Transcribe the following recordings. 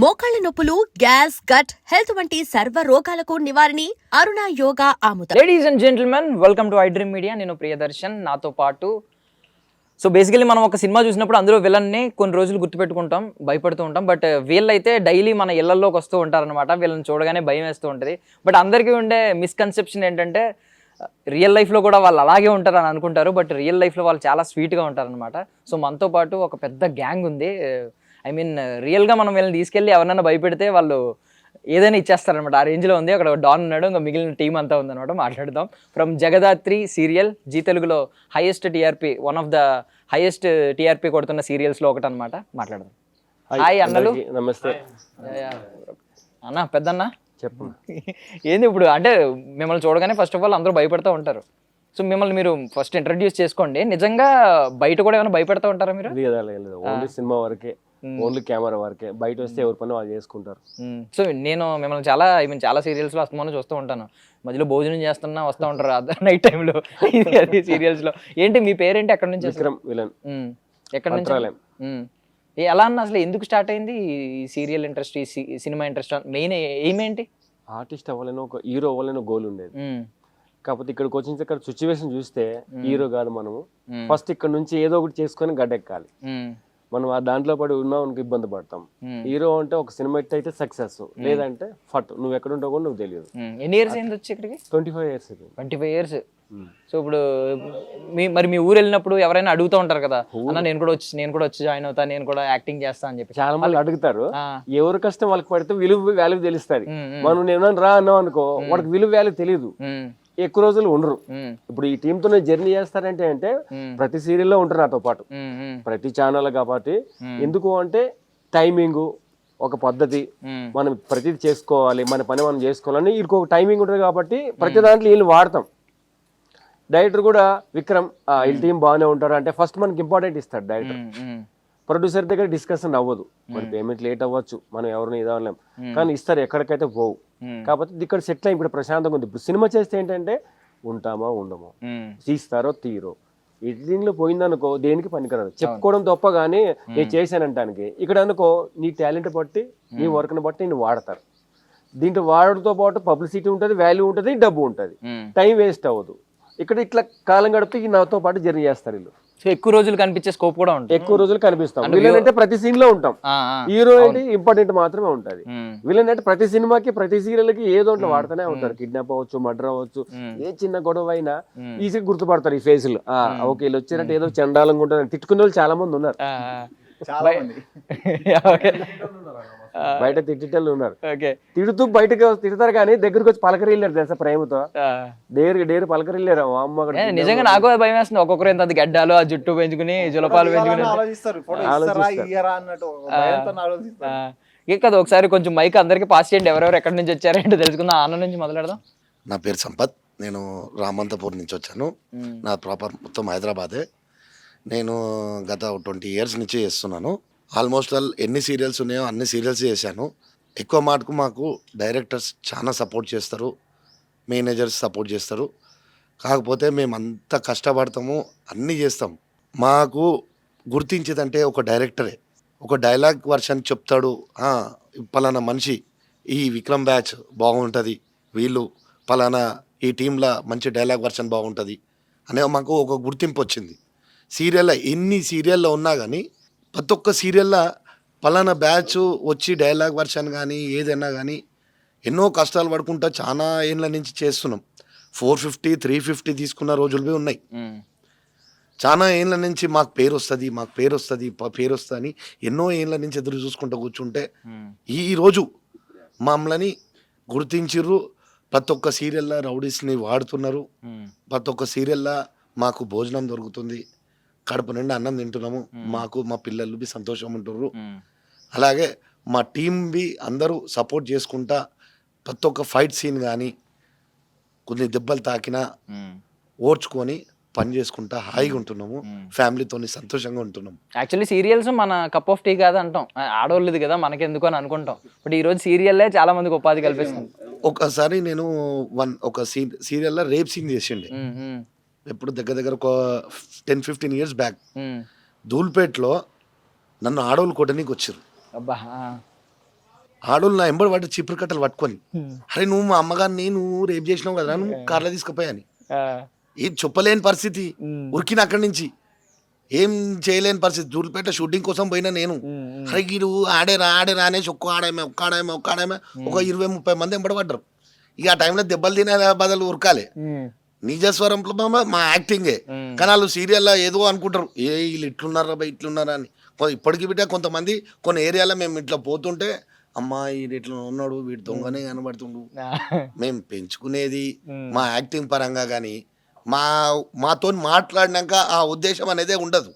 మోకాళ్ల నొప్పులు, gas, gut health వంటి సర్వ రోగాలకు నివారణి అరుణ యోగా ఆముదం. Ladies and gentlemen, welcome to I Dream Media. నేను ప్రియదర్శన్, నాతో పాటు బేసికలీ మనం ఒక సినిమా చూసినప్పుడు అందులో విలన్ని కొన్ని రోజులు గుర్తుపెట్టుకుంటాం, భయపడుతూ ఉంటాం. బట్ వీళ్ళైతే డైలీ మన ఇళ్లలోకి వస్తూ ఉంటారనమాట. వీళ్ళని చూడగానే భయం వేస్తూ ఉంటుంది. బట్ అందరికీ ఉండే మిస్కన్సెప్షన్ ఏంటంటే రియల్ లైఫ్లో కూడా వాళ్ళు అలాగే ఉంటారని అనుకుంటారు. బట్ రియల్ లైఫ్లో వాళ్ళు చాలా స్వీట్గా ఉంటారనమాట. సో మనతో పాటు ఒక పెద్ద గ్యాంగ్ ఉంది. ఐ మీన్ రియల్గా మనం వీళ్ళని తీసుకెళ్ళి ఎవరైనా భయపెడితే వాళ్ళు ఏదైనా ఇచ్చేస్తారనమాట. ఆ రేంజ్లో ఉంది. అక్కడ డాన్ ఉన్నాడు, ఇంకా మిగిలిన టీం అంతా ఉందన్నమాట. మాట్లాడదాం. ఫ్రమ్ జగదాత్రి సీరియల్, జీ తెలుగులో highest TRP, one of the highest TRP కొడుతున్న సీరియల్స్లో ఒకటి అనమాట. మాట్లాడదాం. హాయ్ అన్నలు. నమస్తే అన్న, పెద్దన్న చెప్పు. ఏంది ఇప్పుడు అంటే మిమ్మల్ని చూడగానే ఫస్ట్ ఆఫ్ ఆల్ అందరూ భయపడుతూ ఉంటారు. సో మిమ్మల్ని మీరు ఫస్ట్ ఇంట్రడ్యూస్ చేసుకోండి. నిజంగా బయట కూడా ఏమైనా భయపడుతూ ఉంటారా మీరు? లేదు, ఓన్లీ సినిమా వరకే, ఓన్లీ కెమెరా వరకే. బయట వస్తే ఎవరి పని వాళ్ళు చేసుకుంటారు. సో నేను మిమ్మల్ని చాలా సీరియల్స్లో వస్తామని చూస్తూ ఉంటాను. మధ్యలో భోజనం చేస్తున్నా వస్తూ ఉంటారు నైట్ టైంలో సీరియల్స్లో. ఏంటి మీ పేరేంటి? ఎక్కడి నుంచి? విక్రమ్ విలన్. ఎక్కడి నుంచి? ఎలా అన్న అసలు ఎందుకు స్టార్ట్ అయింది ఈ సీరియల్ ఇంట్రెస్ట్, ఈ సినిమా ఇంట్రెస్ట్? మెయిన్ ఏమేంటి? ఆర్టిస్ట్ అవ్వాలని, ఒక హీరో అవ్వాలని గోల్ ఉండేది. కాకపోతే ఇక్కడికి వచ్చిన ఇక్కడ సిచ్యువేషన్ చూస్తే హీరో కాదు మనము. ఫస్ట్ ఇక్కడ నుంచి ఏదో ఒకటి చేసుకొని గడ్డెక్కాలి. మనం ఆ దాంట్లో పడి ఉన్నాం, ఇబ్బంది పడతాం. హీరో అంటే ఒక సినిమా అయితే సక్సెస్, లేదంటే ఫట్. నువ్వు ఎక్కడ ఉంటావు కూడా నువ్వు తెలియదు. ఎన్ని ఇయర్స్ అయింది వచ్చి ఇక్కడికి? 25 years. 25 years. సో ఇప్పుడు మీ ఊరు వెళ్ళినప్పుడు ఎవరైనా అడుగుతూ ఉంటారు కదా, అన్న నేను కూడా వచ్చి జాయిన్ అవుతా, నేను కూడా యాక్టింగ్ చేస్తా అని చెప్పి చాలా మంది అడుగుతారు. ఎవరి కష్టం వాళ్ళకి పడితే విలువ వాల్యూ తెలుస్తుంది. మనం నేను రా అన్నాం అనుకో, వాడికి విలువ వాల్యూ తెలియదు, ఎక్కువ రోజులు ఉండరు. ఇప్పుడు ఈ టీమ్ తో జర్నీ చేస్తారంటే అంటే ప్రతి సీరియల్లో ఉంటారు నాతో పాటు, ప్రతి ఛానల్. కాబట్టి ఎందుకు అంటే టైమింగ్, ఒక పద్ధతి, మనం ప్రతిది చేసుకోవాలి, మన పని మనం చేసుకోవాలని వీళ్ళకి ఒక టైమింగ్ ఉంటుంది. కాబట్టి ప్రతి దాంట్లో వీళ్ళు వాడతాం. డైరెక్టర్ కూడా విక్రమ్ వీళ్ళ టీం బాగానే ఉంటారు అంటే ఫస్ట్ మనకి ఇంపార్టెంట్ ఇస్తాడు డైరెక్టర్. ప్రొడ్యూసర్ దగ్గర డిస్కషన్ అవ్వదు, మరి పేమెంట్ లేట్ అవ్వచ్చు, మనం ఎవరిని ఇదవలేం, కానీ ఇస్తారు, ఎక్కడికైతే పోవు. కాకపోతే ఇక్కడ సెటిల్ అయ్యి ఇప్పుడు ప్రశాంతంగా ఉంది. ఇప్పుడు సినిమా చేస్తే ఏంటంటే ఉంటామా ఉండమో, తీస్తారో తీరో, ఎడిటింగ్ లో పోయిందనుకో దేనికి పనికిరాదు, చెప్పుకోవడం తప్ప కానీ నేను చేశానంటానికి. ఇక్కడ అనుకో నీ టాలెంట్ బట్టి, నీ వర్క్ని బట్టి నేను వాడతారు. దీంట్లో వాడడంతో పాటు పబ్లిసిటీ ఉంటుంది, వాల్యూ ఉంటుంది, డబ్బు ఉంటుంది, టైం వేస్ట్ అవ్వదు. ఇక్కడ ఇట్లా కాలం గడిపి నాతో పాటు జర్నీ చేస్తారు వీళ్ళు. సో ఎక్కువ రోజులు కనిపించే స్కోప్ కూడా ఉంటుంది. ఎక్కువ రోజులు కనిపిస్తాం. విలన్ అంటే ప్రతి సీన్ లో ఉంటాం, హీరో అంటే ఇంపార్టెంట్ మాత్రమే ఉంటది. విలన్ అంటే ప్రతి సినిమాకి, ప్రతి సీరియల్ కి ఏదో వాడుతూనే ఉంటారు. కిడ్నాప్ అవ్వచ్చు, మర్డర్ అవ్వచ్చు, ఏ చిన్న గొడవ అయినా ఈజీగా గుర్తుపడతారు ఈ ఫేస్ లు. ఓకే వీళ్ళు వచ్చారంటే ఏదో చండాలంగా ఉంటుంది. తిట్టుకునే వాళ్ళు చాలా మంది ఉన్నారు, బయట తిట్టేటోళ్ళు ఉన్నారు. తిడుతూ బయటకు తిడతారు కానీ దగ్గరకు వచ్చి పలకరిల్లారు తెలుసా, ప్రేమతో డేరు పలకరిల్లారు. అమ్మ నిజంగా నాకు భయం వేస్తుంది. ఒక్కొక్కరు ఎంత గడ్డాలు, ఆ జుట్టు పెంచుకుని, జులపాలు పెంచుకుని కదా. ఒకసారి కొంచెం మైక్ అందరికి పాస్ చేయండి, ఎవరెవరు ఎక్కడి నుంచి వచ్చారంటే తెలుసుకుందాం. ఆనంద నుంచి మొదలెడదాం. నా పేరు సంపత్, నేను రామంతపూర్ నుంచి వచ్చాను. నా ప్రాపర్ మొత్తం హైదరాబాదే. నేను గత 20 years నుంచి చేస్తున్నాను. ఆల్మోస్ట్ ఆల్ ఎన్ని సీరియల్స్ ఉన్నాయో అన్ని సీరియల్స్ చేశాను. ఎక్కువ మాటకు మాకు డైరెక్టర్స్ చాలా సపోర్ట్ చేస్తారు, మేనేజర్స్ సపోర్ట్ చేస్తారు. కాకపోతే మేము అంత కష్టపడతాము, అన్నీ చేస్తాం. మాకు గుర్తించేదంటే ఒక డైరెక్టరే. ఒక డైలాగ్ వర్షన్ చెప్తాడు, పలానా మనిషి ఈ విక్రమ్ బ్యాచ్ బాగుంటుంది, వీళ్ళు పలానా ఈ టీంలో మంచి డైలాగ్ వర్షన్ బాగుంటుంది అనే మాకు ఒక గుర్తింపు వచ్చింది. సీరియల్లో ఎన్ని సీరియల్లో ఉన్నా కానీ ప్రతి ఒక్క సీరియల్లో పలానా బ్యాచ్ వచ్చి డైలాగ్ వర్షన్ కానీ ఏదైనా కానీ ఎన్నో కష్టాలు పడుకుంటా చాలా ఏళ్ళ నుంచి చేస్తున్నాం. 450, 350 తీసుకున్న రోజులు ఉన్నాయి. చాలా ఏళ్ళ నుంచి మాకు పేరు వస్తుంది అని ఎన్నో ఏళ్ళ నుంచి ఎదురు చూసుకుంటూ కూర్చుంటే ఈరోజు మమ్మల్ని గుర్తించిర్రు. ప్రతి ఒక్క సీరియల్లో రౌడీస్ని వాడుతున్నారు. ప్రతి ఒక్క సీరియల్లో మాకు భోజనం దొరుకుతుంది, కడుపు నిండా అన్నం తింటున్నాము, మాకు మా పిల్లలు బి సంతోషం ఉంటుర్రు. అలాగే మా టీం బి అందరూ సపోర్ట్ చేసుకుంటా ప్రతి ఒక్క ఫైట్ సీన్ కానీ కొన్ని దెబ్బలు తాకినా ఓర్చుకొని పని చేసుకుంటా హాయిగా ఉంటున్నాము, ఫ్యామిలీతో సంతోషంగా ఉంటున్నాము. యాక్చువల్లీ సీరియల్స్ మన కప్ ఆఫ్ టీ కాదు అంటాం, ఆడవాళ్ళది కదా మనకెందుకు అని అనుకుంటాం. బట్ ఈరోజు సీరియల్లే చాలా మందికి ఉపాధి కల్పిస్తుంది. ఒకసారి నేను ఒక సీరియల్లో రేప్ సీన్ చేసిండే, ఎప్పుడు దగ్గర ఒక 10-15 years బ్యాక్. ధూల్పేట్లో నన్ను ఆడవాళ్ళు కొట్టడానికి వచ్చారు. ఆడోళ్ళు నా ఎంబడి పడ్డ చీపురు కట్టలు పట్టుకొని అరే నువ్వు మా అమ్మగారిని నువ్వు రేపు చేసినావు కదా నువ్వు కార్లో తీసుకుపోయాని ఏం చెప్పలేని పరిస్థితి ఉరికిన అక్కడి నుంచి ఏం చేయలేని పరిస్థితి. జూర్పేట షూటింగ్ కోసం పోయినా నేను అరే వీడు ఆడేరా అనేసి ఒక్క ఆడామే ఒక 20-30 మంది ఎంబడబడ్డారు. ఇక ఆ టైంలో దెబ్బలు తినే బదులు ఉరకాలి. నిజస్వరంలో మా యాక్టింగే, కానీ వాళ్ళు సీరియల్లో ఏదో అనుకుంటారు వీళ్ళు ఇట్లున్నారా అని. ఇప్పటికి బిడ్డ కొంతమంది కొన్ని ఏరియాలో మేము ఇట్లా పోతుంటే అమ్మా వీడు ఇట్లా ఉన్నాడు వీడు దొంగనే కనబడుతుండు. మేము పెంచుకునేది మా యాక్టింగ్ పరంగా కానీ మాతో మాట్లాడినాక ఆ ఉద్దేశం అనేదే ఉండదు.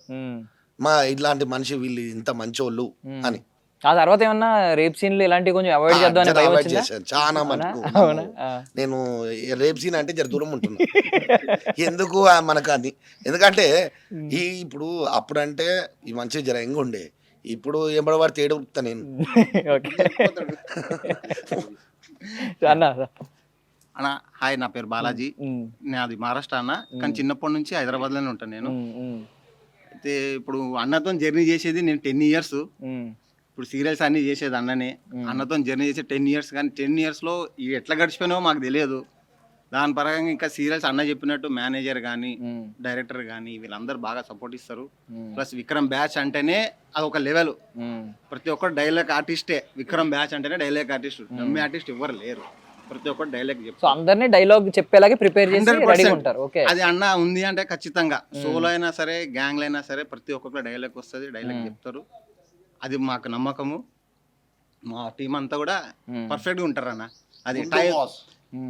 మా ఇట్లాంటి మనిషి వీళ్ళు ఇంత మంచోళ్ళు అని. ఆ తర్వాత ఏమన్నా రేప్ సీన్లు ఇలాంటివి కొంచెం అవాయిడ్ చేద్దాం అవాయిడ్ చేశాను చాలా మటుకు. నేను రేప్ సీన్ అంటే జర దూరం ఉంటున్నా ఎందుకు మనకు అది. ఎందుకంటే ఇప్పుడు అప్పుడంటే ఈ మంచి జర ఎంగ ఉండే, ఇప్పుడు ఎంబడవాడు తేడు ఉరుకుతా నేను. అన్న హాయ్, నా పేరు బాలాజీ, నాది మహారాష్ట్ర అన్న, కానీ చిన్నప్పటి నుంచి హైదరాబాద్లోనే ఉంటాను నేను. అయితే ఇప్పుడు అన్నతో జర్నీ చేసేది నేను 10 years. ఇప్పుడు సీరియల్స్ అన్నీ చేసేది అన్ననే, అన్నతో జర్నీ చేసే 10 years. కానీ 10 yearsలో ఇవి ఎట్లా గడిచిపోయినావో మాకు తెలియదు. దాని పరంగా ఇంకా సీరియల్స్ అన్న చెప్పినట్టు మేనేజర్ కానీ డైరెక్టర్ కానీ వీళ్ళందరూ బాగా సపోర్ట్ ఇస్తారు. ప్లస్ విక్రమ్ బ్యాచ్ అంటేనే అదొక లెవెల్. ప్రతి ఒక్కరు డైలాగ్ ఆర్టిస్టే. విక్రమ్ బ్యాచ్ అంటేనే డైలాగ్ ఆర్టిస్ట్, నమ్మే ఆర్టిస్ట్ ఎవరు లేరు. ప్రతి ఒక్కరు డైలాగ్ చెప్తారు. అందరినీ డైలాగ్ చెప్పేలాగే ప్రిపేర్ చేసి రెడీ ఉంటారు. ఓకే, అది అన్న ఉంది అంటే ఖచ్చితంగా సోలో అయినా సరే గ్యాంగ్లో అయినా సరే ప్రతి ఒక్కరు డైలాగ్ వస్తుంది, డైలాగ్ చెప్తారు. అది మాకు నమ్మకము. మా టీం అంతా కూడా పర్ఫెక్ట్గా ఉంటారు అన్న. అది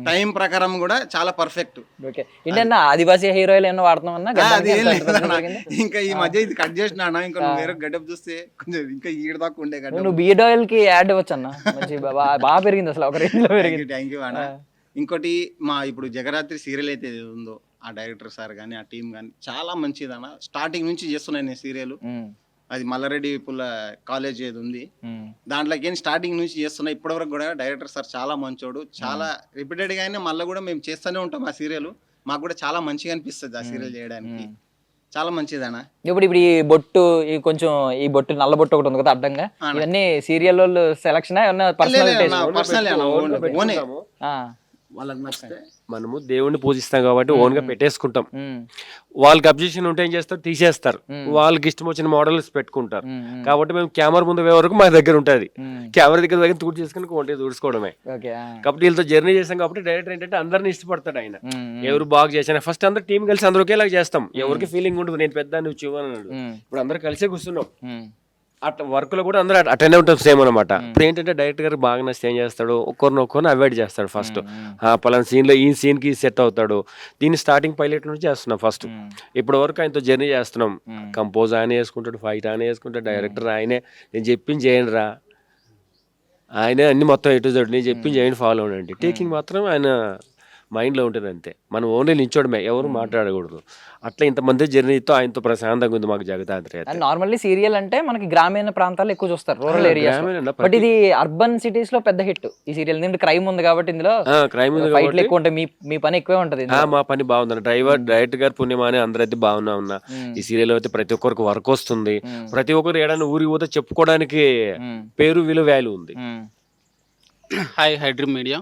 టైం ప్రకారం కూడా చాలా పర్ఫెక్ట్. ఓకే, ఏంటన్నా ఆదివాసీ హీరోయిలు ఏమన్నా వాడుతున్నామన్నా? అది ఏం లేదు ఇంకా ఈ మధ్య ఇది కట్ చేసిన ఇంకా నువ్వు వేరే గడ్డప్ చూస్తే కొంచెం ఇంకా ఈడ దాకా ఉండే గడ్డ. నువ్వు బియర్డ్ ఆయిల్ కి యాడ్ అవ్వచ్చు అన్న, బాగా పెరిగింది అసలు, ఒక రేంజ్ లో పెరిగింది. థ్యాంక్ యూ అన్న. ఇంకోటి మా ఇప్పుడు జగరాత్రి సీరియల్ అయితే ఉందో ఆ డైరెక్టర్ సార్ కానీ ఆ టీం కానీ చాలా మంచిది అన్న. స్టార్టింగ్ నుంచి చేస్తున్నాను నేను సీరియల్. అది మల్లారెడ్డి పుల్ల కాలేజ్ ఏది ఉంది దాంట్లోకి స్టార్టింగ్ నుంచి చేస్తున్నా ఇప్పటివరకు కూడా. డైరెక్టర్ సార్ చాలా మంచోడు, చాలా రిపీటెడ్ గానే మళ్ళీ కూడా మేము చేస్తూనే ఉంటాం ఆ సీరియల్. మాకు కూడా చాలా మంచిగా అనిపిస్తుంది ఆ సీరియల్ చేయడానికి, చాలా మంచిదన్నా. ఇప్పుడు ఈ బొట్టు ఈ కొంచెం ఈ బొట్టు నల్ల బొట్టు ఒకటి ఉంది కదా అడ్డంగా, ఇవన్నీ సీరియల్ సెలక్షన్ పర్సనల్ వాళ్ళకి నచ్చితే మనము దేవుణ్ణి పూజిస్తాం కాబట్టి ఓన్ గా పెట్టేసుకుంటాం. వాళ్ళకి అబ్జెక్షన్ ఉంటే ఏం చేస్తారు, తీసేస్తారు. వాళ్ళకి ఇష్టం వచ్చిన మోడల్స్ పెట్టుకుంటారు. కాబట్టి మేము కెమెరా ముందు వరకు మా దగ్గర ఉంటుంది. కెమెరా దగ్గర తూడు చేసుకుని కొంటే తుడుచుకోవడమే. కాబట్టి వీళ్ళతో జర్నీ చేస్తాం కాబట్టి డైరెక్టర్ ఏంటంటే అందరిని ఇష్టపడతాడు ఆయన. ఎవరు బాగా చేసినా ఫస్ట్ అందరు టీం కలిసి అందరూ ఒకేలాగా చేస్తాం. ఎవరికి ఫీలింగ్ ఉండదు నేను పెద్ద నువ్వు చివన్నాడు. ఇప్పుడు అందరు కలిసే కూర్చున్నాం. అట్లా వర్క్ లో కూడా అందరూ అటెండ్ ఉంటాం సేమ్ అనమాట. ఇప్పుడు ఏంటంటే డైరెక్టర్ గారు బాగా నచ్చి ఏం చేస్తాడు, ఒక్కరిని అవాయిడ్ చేస్తాడు. ఫస్ట్ పలానా సీన్ లో ఈ సీన్ కి సెట్ అవుతాడు. దీన్ని స్టార్టింగ్ పైలట్ నుంచి చేస్తున్నాం. ఫస్ట్ ఇప్పటి వరకు ఆయనతో జర్నీ చేస్తున్నాం. కంపోజ్ ఆయన వేసుకుంటాడు, ఫైట్ ఆయన వేసుకుంటాడు, డైరెక్టర్ ఆయనే. నేను చెప్పింది చేయండి రా, ఆయనే అన్ని మొత్తం ఎటు జడు నేను చెప్పింది చేయండి ఫాలో అవ్వండి. టేకింగ్ మాత్రం ఆయన మైండ్లో ఉంటుంది అంతే. మనం ఓన్లీ నిల్చోడమే, ఎవరు మాట్లాడకూడదు. అట్లా ఇంతమంది జర్నీతో ఆయనతో ప్రశాంతంగా ఉంది మాకు జగదాత్రి. నార్మల్లీ సీరియల్ అంటే మనకి గ్రామీణ ప్రాంతాల్లో ఎక్కువ చూస్తారు, రూరల్ ఏరియా. బట్ ఇది అర్బన్ సిటీస్ లో పెద్ద హిట్ ఈ సీరియల్. దీంట్లో క్రైమ్ ఉంది కాబట్టి ఇందులో క్రైమ్ ఉంది ఫైట్లు ఎక్కువ ఉంటాయి. మీ పని ఎక్కువే ఉంటది. మా పని బాగుంది. డైరెక్టర్ గారు పుణ్యమాని అందరైతే బాగున్నా. ఈ సీరియల్ అయితే ప్రతి ఒక్కరికి వర్క్ వస్తుంది. ప్రతి ఒక్కరు ఏడైనా ఊరికి పోతే చెప్పుకోవడానికి పేరు వాల్యూ ఉంది. హాయ్ హైడ్రీమ్ మీడియా,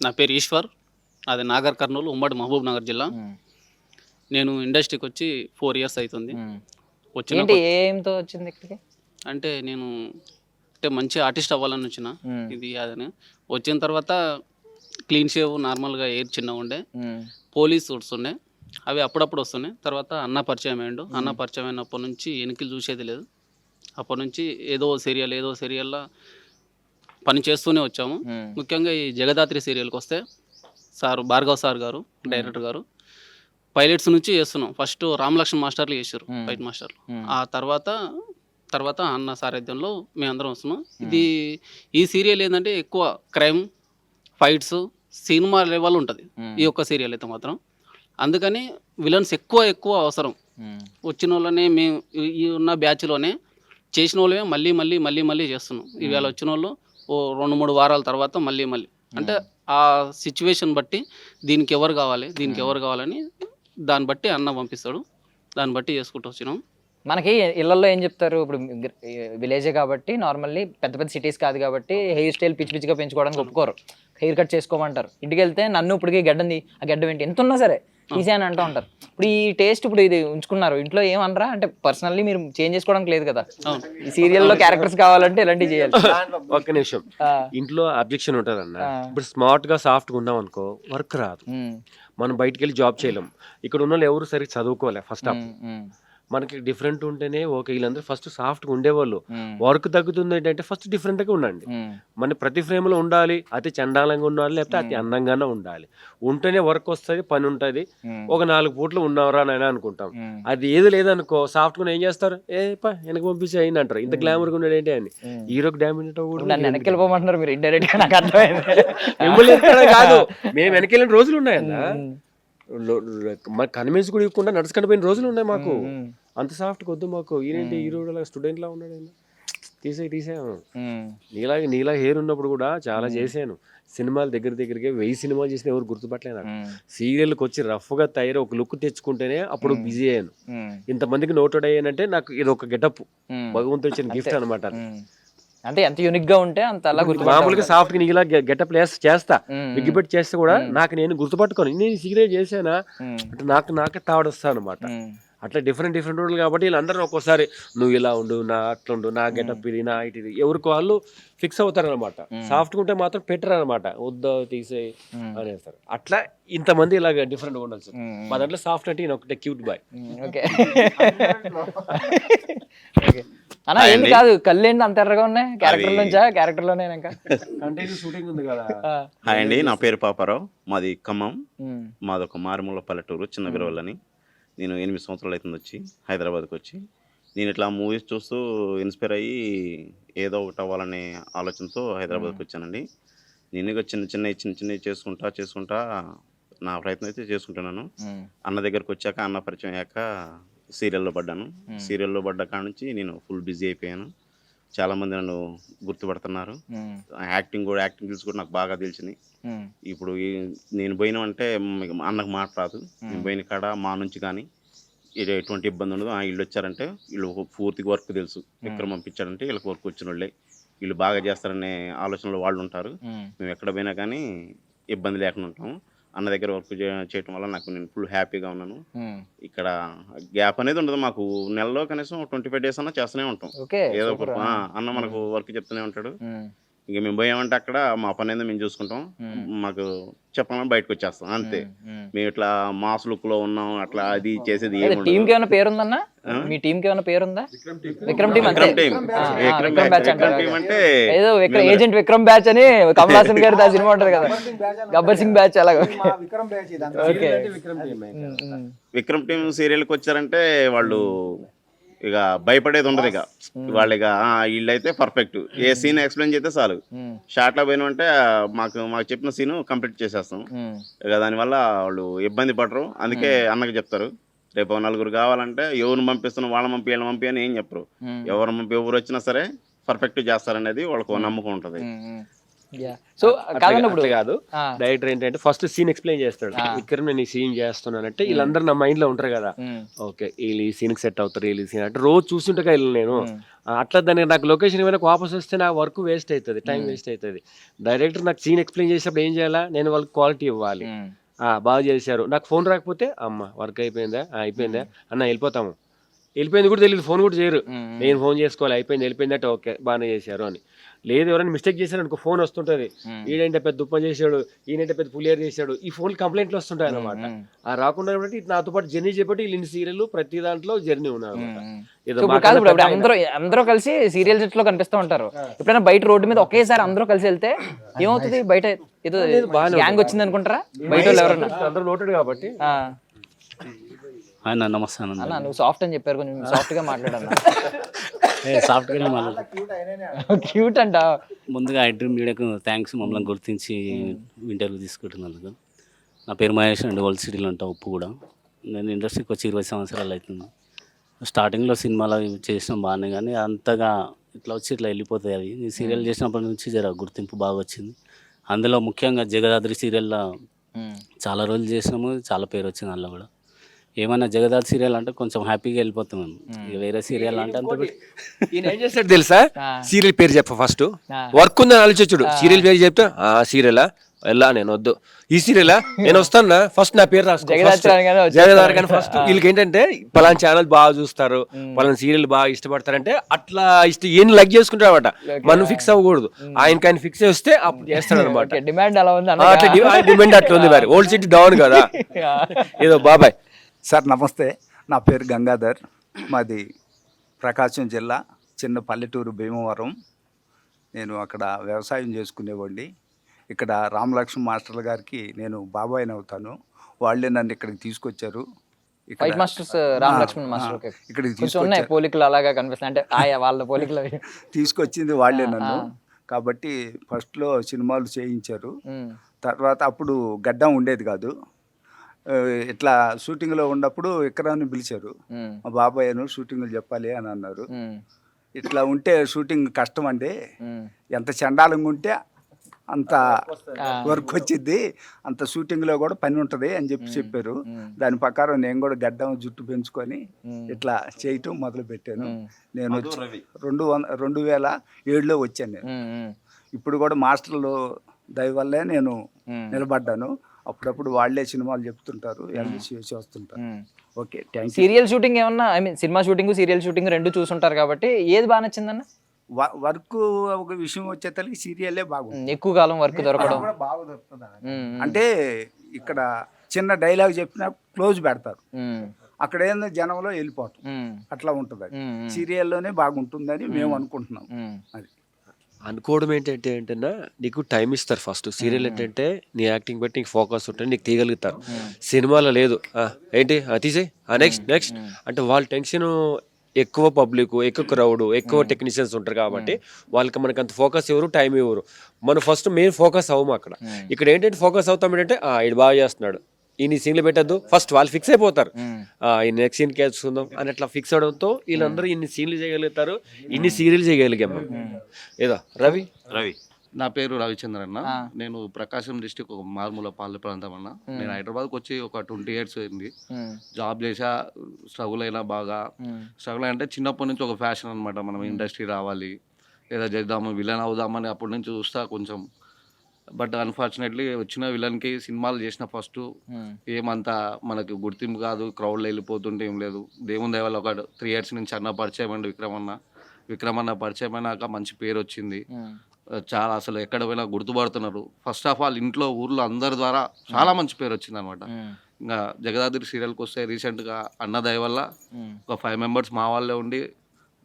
నా పేరు ఈశ్వర్, అది నాగర్ కర్నూలు, ఉమ్మడి మహబూబ్ నగర్ జిల్లా. నేను ఇండస్ట్రీకి వచ్చి 4 years అవుతుంది. ఏంతో వచ్చింది ఇక్కడికి అంటే నేను అంటే మంచి ఆర్టిస్ట్ అవ్వాలని వచ్చిన ఇది అదని. వచ్చిన తర్వాత క్లీన్ షేవ్ నార్మల్గా ఎయిర్ చిన్నగా ఉండే, పోలీస్ సూట్స్ ఉండే, అవి అప్పుడప్పుడు వస్తున్నాయి. తర్వాత అన్న పరిచయం అయ్యిండు. అన్న పరిచయం అయినప్పటి నుంచి వెనక్కి చూసేది లేదు. అప్పటి నుంచి ఏదో సీరియల్లో పని చేస్తూనే వచ్చాము. ముఖ్యంగా ఈ జగదాత్రి సీరియల్కి వస్తే సార్ భార్గవ్ సార్ గారు డైరెక్టర్ గారు పైలట్స్ నుంచి చేస్తున్నాం. ఫస్ట్ రామలక్ష్మణ్ మాస్టర్లు చేశారు, ఫైట్ మాస్టర్లు. ఆ తర్వాత అన్న సారథ్యంలో మేమందరం వస్తున్నాం. ఈ సీరియల్ ఏంటంటే ఎక్కువ క్రైమ్, ఫైట్స్, సినిమా లెవెల్ ఉంటుంది ఈ ఒక్క సీరియల్ అయితే మాత్రం. అందుకని విలన్స్ ఎక్కువ అవసరం. వచ్చిన వాళ్ళనే మేము ఈ ఉన్న బ్యాచ్లోనే చేసిన వాళ్ళమే మళ్ళీ చేస్తున్నాం. ఇవాళ వచ్చిన వాళ్ళు ఓ 2-3 వారాల తర్వాత మళ్ళీ అంటే ఆ సిచ్యువేషన్ బట్టి దీనికి ఎవరు కావాలని దాన్ని బట్టి అన్న పంపిస్తాడు, దాన్ని బట్టి చేసుకుంటూ వచ్చినాం. మనకి ఇళ్లలో ఏం చెప్తారు ఇప్పుడు విలేజే కాబట్టి నార్మల్లీ పెద్ద పెద్ద సిటీస్ కాదు కాబట్టి హెయిర్ స్టైల్ పిచ్చి పిచ్చిగా పెంచుకోవడానికి ఒప్పుకోరు, హెయిర్ కట్ చేసుకోమంటారు. ఇంటికి వెళ్తే నన్ను ఇప్పటికీ గడ్డంది, ఆ గడ్డం ఏంటి ఎంత ఉన్నా సరే తీసేయని అంటూ ఉంటారు. ఇప్పుడు ఈ టేస్ట్ ఇప్పుడు ఇది ఉంచుకున్నారు ఇంట్లో ఏమనరా అంటే పర్సనల్లీ మీరు చేంజ్ చేసుకోవడానికి లేదు కదా, ఈ సీరియల్లో క్యారెక్టర్స్ కావాలంటే ఇలాంటివి చేయాలి. ఒక్క నిమిషం, ఇంట్లో అబ్జెక్షన్ ఉంటుంది అన్న. ఇప్పుడు స్మార్ట్ గా సాఫ్ట్ గా ఉన్నాం అనుకో వర్క్ రాదు, మనం బయటికి వెళ్ళి జాబ్ చేయలేం. ఇక్కడ ఉన్న వాళ్ళు ఎవరు సరిగ్గా చదువుకోలే ఫస్ట్ ఆఫ్. మనకి డిఫరెంట్ ఉంటేనే ఓకే. వీళ్ళందరూ ఫస్ట్ సాఫ్ట్గా ఉండేవాళ్ళు. వర్క్ తగ్గుతుంది ఏంటంటే ఫస్ట్ డిఫరెంట్గా ఉండండి. మన ప్రతి ఫ్రేమ్లో ఉండాలి, అతి చండాలంగా ఉండాలి లేకపోతే అతి అందంగానే ఉండాలి. ఉంటేనే వర్క్ వస్తుంది, పని ఉంటుంది. ఒక 4 పూట్లు ఉన్నవరా నైనా అనుకుంటాం. అది ఏది లేదనుకో సాఫ్ట్గా ఏం చేస్తారు, వెనక పంపించి అయింది అంటారు. ఇంత గ్లామర్గా ఉండేది ఏంటి అని హీరోకి డామినేట్ వెనక్కి వెళ్ళిపోమంటున్నారు మీరు ఇండైరెక్ట్ గా, నాకు అర్థమైంది. కాదు, మేము వెనక్కి వెళ్ళిన రోజులు ఉన్నాయన్నా. కన్విన్స్ కూడా ఇవ్వకుండా నడుచుకుంటూ పోయిన రోజులు ఉన్నాయి మాకు. అంత సాఫ్ట్ వద్దు మాకు. ఈయనేంటి హీరో స్టూడెంట్ లా ఉన్నాడు, తీసాము. నీలా హెయిర్ ఉన్నప్పుడు కూడా చాలా చేశాను. సినిమాలు దగ్గరికి 1000 సినిమాలు చేసిన ఎవరు గుర్తుపట్టలేదు. సీరియల్కి వచ్చి రఫ్ గా తయారు ఒక లుక్ తెచ్చుకుంటేనే అప్పుడు బిజీ అయ్యాను. ఇంతమందికి నోటెడ్ అయ్యానంటే నాకు ఇది ఒక గెటప్, భగవంతుడు ఇచ్చిన గిఫ్ట్ అనమాట. అంటే ఎంత యూనిక్ గా ఉంటే అంత అలా మామూలుగా సాఫ్ట్ గా నీలా గెటప్ చేస్తా, విగ్గిపెట్టి చేస్తే కూడా నాకు నేను గుర్తుపట్టుకోను నేను సీరియల్ చేసానా అంటే నాకే తావడొస్తా అనమాట. అట్లా డిఫరెంట్ రోడ్లు కాబట్టి వీళ్ళందరూ ఒక్కోసారి నువ్వు ఇలా ఉండు, నా అట్లా ఉండు, నా గెటప్ ఇది, నా ఇది, ఎవరికి వాళ్ళు ఫిక్స్ అవుతారు అనమాట. సాఫ్ట్గా ఉంటే మాత్రం పెట్టరు అనమాట, వద్దా తీసేయి అనేస్తారు. అట్లా ఇంతమంది ఇలాగ డిఫరెంట్గా ఉండాల్సి. మా దాంట్లో సాఫ్ట్ అంటే ఒకటే క్యూట్ బాయ్. ఓకే అన్నా ఏంటి కాదు కళ్ళు ఏంటి అంత ఎర్రగా ఉన్నాయి, క్యారెక్టర్ నుంచా క్యారెక్టర్ లోనే షూటింగ్ ఉంది కదా. హాయ్ అండి, నా పేరు పాపారావు, మాది ఖమ్మం. మాది ఒక మారుమూల పల్లెటూరు చిన్న బిరవల్లని. నేను 8 సంవత్సరాలు అవుతుంది వచ్చి హైదరాబాద్కి వచ్చి. నేను ఇట్లా మూవీస్ చూస్తూ ఇన్స్పైర్ అయ్యి ఏదో ఒకటి అవ్వాలనే ఆలోచనతో హైదరాబాద్కి వచ్చానండి. నేను ఇక చిన్న చేసుకుంటా నా ప్రయత్నం అయితే చేసుకుంటున్నాను. అన్న దగ్గరకు వచ్చాక, అన్న పరిచయం అయ్యాక సీరియల్లో పడ్డాను. సీరియల్లో పడ్డ కాడ నుంచి నేను ఫుల్ బిజీ అయిపోయాను. చాలామంది నన్ను గుర్తుపడుతున్నారు. యాక్టింగ్ స్కిల్స్ కూడా నాకు బాగా తెలిసినాయి. ఇప్పుడు నేను పోయినామంటే అన్నకు మాట రాదు. నేను పోయిన కాడ మా నుంచి కానీ ఎటువంటి ఇబ్బంది ఉండదు. వీళ్ళు వచ్చారంటే వీళ్ళు పూర్తిగా వర్క్ తెలుసు, విక్రమ్ పంపించాడంటే వీళ్ళకి వర్క్ వచ్చిన వాళ్ళే, వీళ్ళు బాగా చేస్తారనే ఆలోచనలో వాళ్ళు ఉంటారు. మేము ఎక్కడ పోయినా కానీ ఇబ్బంది లేకుండా ఉంటాము. అన్న దగ్గర వర్క్ చేయడం వల్ల నేను ఫుల్ హ్యాపీగా ఉన్నాను. ఇక్కడ గ్యాప్ అనేది ఉండదు మాకు. నెలలో కనీసం 25 days అన్నా చేస్తూనే ఉంటాం. ఏదో ఒక అన్న మనకు వర్క్ చెప్తూనే ఉంటాడు. ఇంక మేము పోయామంటే అక్కడ మా పని ఏదో మేము చూసుకుంటాం. మాకు చెప్పాలని బయటకు వచ్చేస్తాం అంతే. మేము ఇట్లా మాస్ లుక్ లో ఉన్నాం అట్లా అది చేసేది. టీమ్ కి ఏమైనా పేరుందన్నా? మీ టీమ్ కి ఏమైనా పేరుందా? విక్రమ్ టీమ్ అంటే ఏదో ఏజెంట్ విక్రమ్ బ్యాచ్ అని కమల్ హాసన్ గారి ఆ సినిమా ఉంటది కదా, గబ్బర్ సింగ్ బ్యాచ్ అలాగా. విక్రమ్ టీమ్ సీరియల్కి వచ్చారంటే వాళ్ళు ఇక భయపడేది ఉండదు. ఇక వాళ్ళు ఇక వీళ్ళైతే పర్ఫెక్ట్, ఏ సీన్ ఎక్స్ప్లెయిన్ చేస్తే చాలు. షార్ట్లో పోయినామంటే మాకు చెప్పిన సీను కంప్లీట్ చేసేస్తాం. ఇక దానివల్ల వాళ్ళు ఇబ్బంది పడరు. అందుకే అన్నకి చెప్తారు, రేపు 4 కావాలంటే ఎవరిని పంపిస్తున్నాం, వాళ్ళని పంపి వీళ్ళని పంపి అని ఏం చెప్పరు. ఎవరు వచ్చినా సరే పర్ఫెక్ట్ చేస్తారనేది వాళ్ళకు నమ్మకం ఉంటుంది. సో కాదు, డైరెక్టర్ ఏంటంటే ఫస్ట్ సీన్ ఎక్స్ప్లెయిన్ చేస్తాడు. ఇక్కడ నేను ఈ సీన్ చేస్తున్నానంటే వీళ్ళందరూ నా మైండ్ లో ఉంటారు కదా, ఓకే వీళ్ళు ఈ సీన్ కి సెట్ అవుతారు, వీళ్ళు ఈ సీన్ అంటే రోజు చూస్తుంటే వీళ్ళు నేను అట్లా దానికి నాకు లొకేషన్ ఏమైనా వాపస్ వస్తే నా వర్క్ వేస్ట్ అవుతుంది, టైం వేస్ట్ అవుతుంది. డైరెక్టర్ నాకు సీన్ ఎక్స్ప్లెయిన్ చేసినప్పుడు ఏం చేయాలా, నేను వాళ్ళకి క్వాలిటీ ఇవ్వాలి. బాగా చేశారు, నాకు ఫోన్ రాకపోతే అమ్మ వర్క్ అయిపోయిందా అన్న వెళ్ళిపోయింది కూడా తెలియదు, ఫోన్ కూడా చేయరు. నేను ఫోన్ చేసుకోవాలి, అయిపోయింది అంటే ఓకే బాగానే చేశారు అని. లేదు ఎవరైనా మిస్టేక్ చేశారు అనుకో ఫోన్ వస్తుంటది, ఈడంటే పెద్ద దుప్ప చేశాడు, ఈయనంటే పెద్ద పులియర్ చేశాడు, ఈ ఫోన్ కంప్లైంట్లు వస్తుంటాయి అనమాట. రాకుండా నాతో పాటు జర్నీ చేపట్టి వీళ్ళు సీరియల్ ప్రతి దాంట్లో జర్నీ ఉన్నారు. అందరూ కలిసి సీరియల్ సెట్ లో కనిపిస్తూ ఉంటారు. ఎప్పుడైనా బయట రోడ్డు మీద ఒకేసారి అందరూ కలిసి వెళ్తే ఏమవుతుంది, బయట ఏదో గ్యాంగ్ వచ్చింది అనుకుంటారా బయట ఎవరన్నా? అందరూ నోటెడ్ కాబట్టి. నమస్తే అన్న, నువ్వు సాఫ్ట్ అని చెప్పారు, కొంచెం సాఫ్ట్ గా మాట్లాడన్నా. సాఫ్ట్గానే క్యూట్ అంట. ముందుగా ఐడ్రీమ్ మీడియాకు థ్యాంక్స్, మమ్మల్ని గుర్తించి ఇంటర్వ్యూ తీసుకుంటున్నందుకు. నా పేరు మహేష్ అండి, ఓల్డ్ సిటీలో ఉంటా ఉప్పు కూడా. నేను ఇండస్ట్రీకి వచ్చి 20 సంవత్సరాలు అవుతుంది. స్టార్టింగ్లో సినిమాలు చేసినాం బాగానే, కానీ అంతగా ఇట్లా వచ్చి ఇట్లా వెళ్ళిపోతాయి. అవి నేను సీరియల్ చేసినప్పటి నుంచి జర గుర్తింపు బాగా వచ్చింది. అందులో ముఖ్యంగా జగదాద్రి సీరియల్లో చాలా రోజులు చేసినాము, చాలా పేరు వచ్చింది అందులో కూడా. ఏమన్నా జగదాథ్ సీరియల్ అంటే కొంచెం హ్యాపీగా వెళ్ళిపోతున్నాం. ఇక వేరే సీరియల్ అంటే అంత ఈయన ఏం చేస్తాడు తెలుసా? ఆ. సీరియల్ పేరు చెప్ప ఫస్ట్, ఆ. వర్క్ ఉందని ఆలోచించుడు. సీరియల్ పేరు చెప్తే సీరియలా వెళ్ళా నేను వద్దు, ఈ సీరియలా నేను వస్తాను, ఫస్ట్ నా పేరు రాసుకో, జగదాథ్ కానీ ఫస్ట్. వీళ్ళకి ఏంటంటే పలానా ఛానల్ బాగా చూస్తారు, పలానా సీరియల్ బాగా ఇష్టపడతారంటే అట్లా ఈయన లైక్ చేసుకుంటారు అనమాట. మనం ఫిక్స్ అవ్వకూడదు, ఆయన ఫిక్స్ వస్తే అప్పుడు చేస్తాడు అనమాట. డిమాండ్ అలా ఉంది డిమాండ్ అట్లా ఉంది మరి. ఓల్డ్ సిటీ డౌన్ కదా ఏదో. బాబాయ్ సార్ నమస్తే, నా పేరు గంగాధర్, మాది ప్రకాశం జిల్లా చిన్న పల్లెటూరు భీమవరం. నేను అక్కడ వ్యవసాయం చేసుకునేవాడిని. ఇక్కడ రామలక్ష్మణ్ మాస్టర్ల గారికి నేను బాబాయిని అవుతాను. వాళ్ళే నన్ను ఇక్కడికి తీసుకొచ్చారు. Fight masters Ram Lakshman master. ఇక్కడికి కొంచెం ఉన్నాయి పోలికలు అలాగా కనిపిస్తాయి, అంటే వాళ్ళ పోలికలు అవి. తీసుకొచ్చింది వాళ్ళే నన్ను. కాబట్టి ఫస్ట్లో సినిమాలు చేయించారు. తర్వాత అప్పుడు గడ్డం ఉండేది కాదు. ఇట్లా షూటింగ్లో ఉన్నప్పుడు విక్రమ్ని పిలిచారు. మా బాబాయ్ షూటింగ్లు చెప్పాలి అని అన్నారు. ఇట్లా ఉంటే షూటింగ్ కష్టం అండి, ఎంత చండాలంగా ఉంటే అంత వర్క్ వచ్చింది, అంత షూటింగ్లో కూడా పని ఉంటుంది అని చెప్పారు. దాని ప్రకారం నేను కూడా గడ్డం జుట్టు పెంచుకొని ఇట్లా చేయటం మొదలు పెట్టాను. నేను వచ్చి 2007లో వచ్చాను నేను. ఇప్పుడు కూడా మాస్టర్లు దయ వల్లే నేను నిలబడ్డాను. అప్పుడప్పుడు వాళ్ళే సినిమాలు చెప్తుంటారు, చేసి వస్తుంటారు. Okay, thank you. Serial shooting ఏమన్నా, I mean cinema shooting serial shooting రెండు చూసుంటారు కాబట్టి ఏది బాగా నచ్చిందన్న? వర్క్ ఒక విషయం వచ్చేసరికి సీరియలే బాగుంది. ఎక్కువ కాలం వర్క్ దొరకడం బాగా దొరుకుతుంది. అంటే ఇక్కడ చిన్న డైలాగ్ చెప్పినా క్లోజ్ పెడతారు, అక్కడ ఏందో జనంలో వెళ్ళిపోవటం అట్లా ఉంటుంది. అది సీరియల్లోనే బాగుంటుందని మేము అనుకుంటున్నాం. అది అనుకోవడం ఏంటంటే నీకు టైం ఇస్తారు. ఫస్ట్ సీరియల్ ఏంటంటే నీ యాక్టింగ్ బట్టి నీకు ఫోకస్ ఉంటుంది, నీకు తీయగలుగుతారు. సినిమాలో లేదు, ఏంటి తీసేయి నెక్స్ట్ అంటే వాళ్ళ టెన్షన్ ఎక్కువ, పబ్లిక్ ఎక్కువ, క్రౌడ్ ఎక్కువ, టెక్నీషియన్స్ ఉంటారు కాబట్టి వాళ్ళకి మనకి అంత ఫోకస్ ఎవరు, టైం ఎవరు. మనం ఫస్ట్ మెయిన్ ఫోకస్ అవ్వము అక్కడ. ఇక్కడ ఏంటంటే ఫోకస్ అవుతాం ఏంటంటే ఇది బాగా చేస్తున్నాడు, ఈ సీన్లు పెట్టద్దు, ఫస్ట్ వాళ్ళు ఫిక్స్ అయిపోతారు. ఈ నెక్స్ట్ సీన్కి వేసుకుందాం అని అట్లా ఫిక్స్ అవడంతో వీళ్ళందరూ ఇన్ని సీన్లు చేయగలుగుతారు, ఇన్ని సీరియల్ చేయగలిగాం మనం. ఏదో రవి నా పేరు రవిచంద్ర అన్న. నేను ప్రకాశం డిస్టిక్ ఒక మారుమూల పాలె ప్రాంతం అన్న. నేను హైదరాబాద్కి వచ్చి ఒక 20 years అయింది. జాబ్ చేసా, స్ట్రగుల్ అయినా బాగా. స్ట్రగుల్ అంటే చిన్నప్పటి నుంచి ఒక ఫ్యాషన్ అనమాట, మనం ఇండస్ట్రీ రావాలి, ఏదో చేద్దాము, విలన్ అవుదామని అప్పటి నుంచి చూస్తా కొంచెం. బట్ అన్ఫార్చునేట్లీ వచ్చిన విలన్కి సినిమాలు చేసిన ఫస్ట్ ఏమంతా మనకు గుర్తింపు కాదు, క్రౌడ్లో వెళ్ళిపోతుంటే ఏం లేదు. దేవుని దయ వల్ల ఒక 3 years నుంచి అన్న పరిచయం అండి, విక్రమన్న పరిచయం అయినాక మంచి పేరు వచ్చింది. చాలా అసలు ఎక్కడ పోయినా గుర్తుపడుతున్నారు. ఫస్ట్ ఆఫ్ ఆల్ ఇంట్లో ఊర్లో అందరి ద్వారా చాలా మంచి పేరు వచ్చింది అనమాట. ఇంకా జగదాద్రి సీరియల్కి వస్తే రీసెంట్గా అన్న దయ వల్ల ఒక 5 members మా వాళ్ళే ఉండి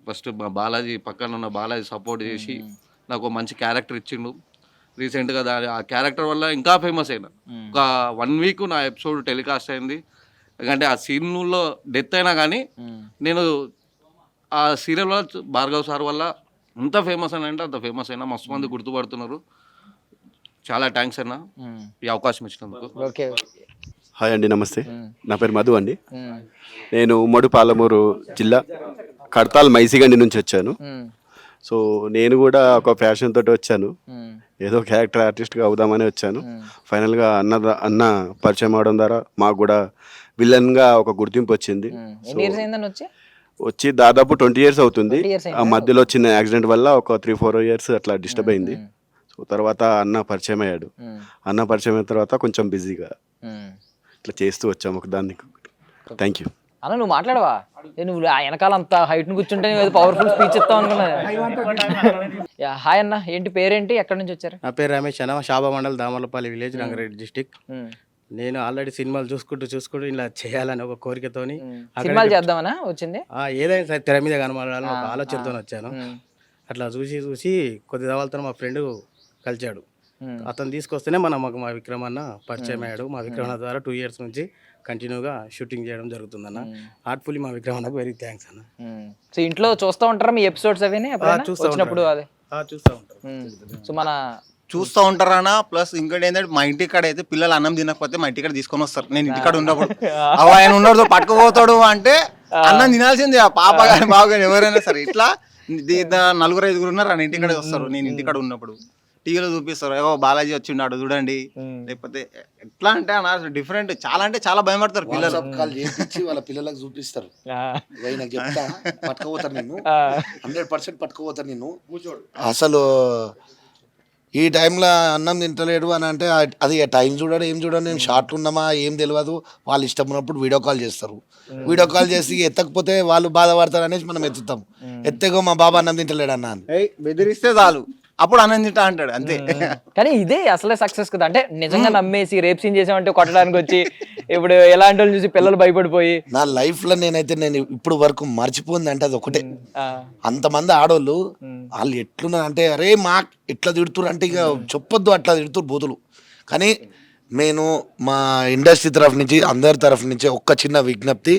ఫస్ట్ మా బాలాజీ పక్కన ఉన్న బాలాజీ సపోర్ట్ చేసి నాకు మంచి క్యారెక్టర్ ఇచ్చిండు. రీసెంట్గా ఆ క్యారెక్టర్ వల్ల ఇంకా ఫేమస్ అయినా. ఒక 1 week నా ఎపిసోడ్ టెలికాస్ట్ అయింది. ఎందుకంటే ఆ సీన్లో డెత్ అయినా కానీ నేను ఆ సీరియల్ వల్ల భార్గవ్ సార్ వల్ల ఎంత ఫేమస్ అని అంటే అంత ఫేమస్ అయినా, మస్తు మంది గుర్తుపడుతున్నారు. చాలా థ్యాంక్స్ అన్న ఈ అవకాశం ఇచ్చినందుకు. ఓకే, హాయ్ అండి, నమస్తే. నా పేరు మధు అండి. నేను ఉమ్మడి పాలమూరు జిల్లా కడతాల్ మైసిగండి నుంచి వచ్చాను. సో నేను కూడా ఒక ఫ్యాషన్ తోటి వచ్చాను, ఏదో క్యారెక్టర్ ఆర్టిస్ట్గా అవుదామని వచ్చాను. ఫైనల్గా అన్న పరిచయం అవడం ద్వారా మాకు కూడా విలన్గా ఒక గుర్తింపు వచ్చింది. వచ్చి దాదాపు 20 years అవుతుంది. ఆ మధ్యలో చిన్న యాక్సిడెంట్ వల్ల ఒక 3-4 years అట్లా డిస్టర్బ్ అయింది. సో తర్వాత అన్న పరిచయం అయ్యాడు. అన్న పరిచయం అయిన తర్వాత కొంచెం బిజీగా ఇట్లా చేస్తూ వచ్చాము ఒక దాన్ని. థ్యాంక్ యూ అన్న. నువ్వు మాట్లాడవా? నువ్వు వెనకాల అంత హైట్ ను కూర్చుంటే పవర్ఫుల్ స్పీచ్ ఇస్తావు అనుకున్నా. హాయ్ అన్న, ఏంటి పేరేంటి, ఎక్కడి నుంచి వచ్చారు? నా పేరు రమేష్ అన్న, షాబా మండల్, దామర్లపల్లి విలేజ్, రంగారెడ్డి డిస్టిక్. నేను ఆల్రెడీ సినిమాలు చూసుకుంటూ ఇలా చేయాలని ఒక కోరికతోని సినిమాలు చేద్దామనా వచ్చింది. ఏదైనా సరే తెర మీద కనబడాలని ఒక ఆలోచనతో వచ్చాను. అట్లా చూసి కొద్ది రోజులతో మా ఫ్రెండ్ కలిచాడు. అతను తీసుకొస్తేనే మా విక్రమన్న పరిచయం అయ్యాడు. మా విక్రమన్న ద్వారా 2 years నుంచి కంటిన్యూగా షూటింగ్ చేయడం జరుగుతుందన్న. హార్ట్ఫుల్లీ మా విక్రమన్నకు వెరీ థ్యాంక్స్ అన్న. సో ఇంట్లో చూస్తూ ఉంటారా మీ ఎపిసోడ్స్ అవి వచ్చినప్పుడు? అదే చూస్తూ ఉంటారు. సో మన చూస్తూ ఉంటారన్నా. ప్లస్ ఇంకోటి ఏంటంటే మా ఇంటి కాడ అయితే పిల్లలు అన్నం తినకపోతే మా ఇంటికాడ తీసుకొని వస్తారు. నేను ఇంటికాడ ఉన్నప్పుడు ఆయన ఉన్నాడు పట్టుకుపోతాడు అంటే అన్నం తినాల్సింది, ఆ పాప కానీ బాబు కానీ ఎవరైనా సరే. ఇట్లా 4-5 ఉన్నారు అని ఇంటికాడ వస్తారు నేను ఇంటికాడ ఉన్నప్పుడు. టీవీలో చూపిస్తారు, ఏవో బాలాజీ వచ్చిన్నాడు చూడండి, లేకపోతే ఎట్లా అంటే అన్న డిఫరెంట్ చాలా అంటే చాలా భయపడతారు పిల్లలు. వాట్సాప్ కాల్ చేయించి వాళ్ళ పిల్లలకు చూపిస్తారు. ఇగో నాకు చెప్తా పట్టుకోపోతారు నిన్ను, 100% పట్టుకోపోతారు నిన్ను. అసలు ఈ టైంలో అన్నం తింటలేడు అని అంటే అది టైం చూడడం ఏం చూడడం, నేను షార్ట్లు ఉన్నామా ఏం తెలియదు. వాళ్ళు ఇష్టం ఉన్నప్పుడు వీడియో కాల్ చేస్తారు. వీడియో కాల్ చేసి ఎత్తకపోతే వాళ్ళు బాధపడతారు అనేసి మనం ఎత్తుతాం. ఎత్తేగో మా బాబా అన్నం తింటలేడు అన్న అని బెదిరిస్తే చాలు, అప్పుడు అన్నం తింటా అంటాడు అంతే. కానీ ఇదే అసలే సక్సెస్ కదా. అంటే నిజంగా నమ్మేసి రేప్ సీన్ చేసామంటే కొట్టడానికి వచ్చి ఇప్పుడు ఎలాంటి వాళ్ళు చూసి పిల్లలు భయపడిపోయి. నా లైఫ్లో నేను ఇప్పుడు వరకు మర్చిపోయింది అంటే అది ఒకటే. అంతమంది ఆడోళ్ళు వాళ్ళు ఎట్లున్నారు అంటే అరే మా ఎట్లా తిడుతురు అంటే ఇక చెప్పొద్దు, అట్లా తిడుతురు బూతులు. కానీ నేను మా ఇండస్ట్రీ తరఫు నుంచి అందరి తరఫు నుంచి ఒక్క చిన్న విజ్ఞప్తి,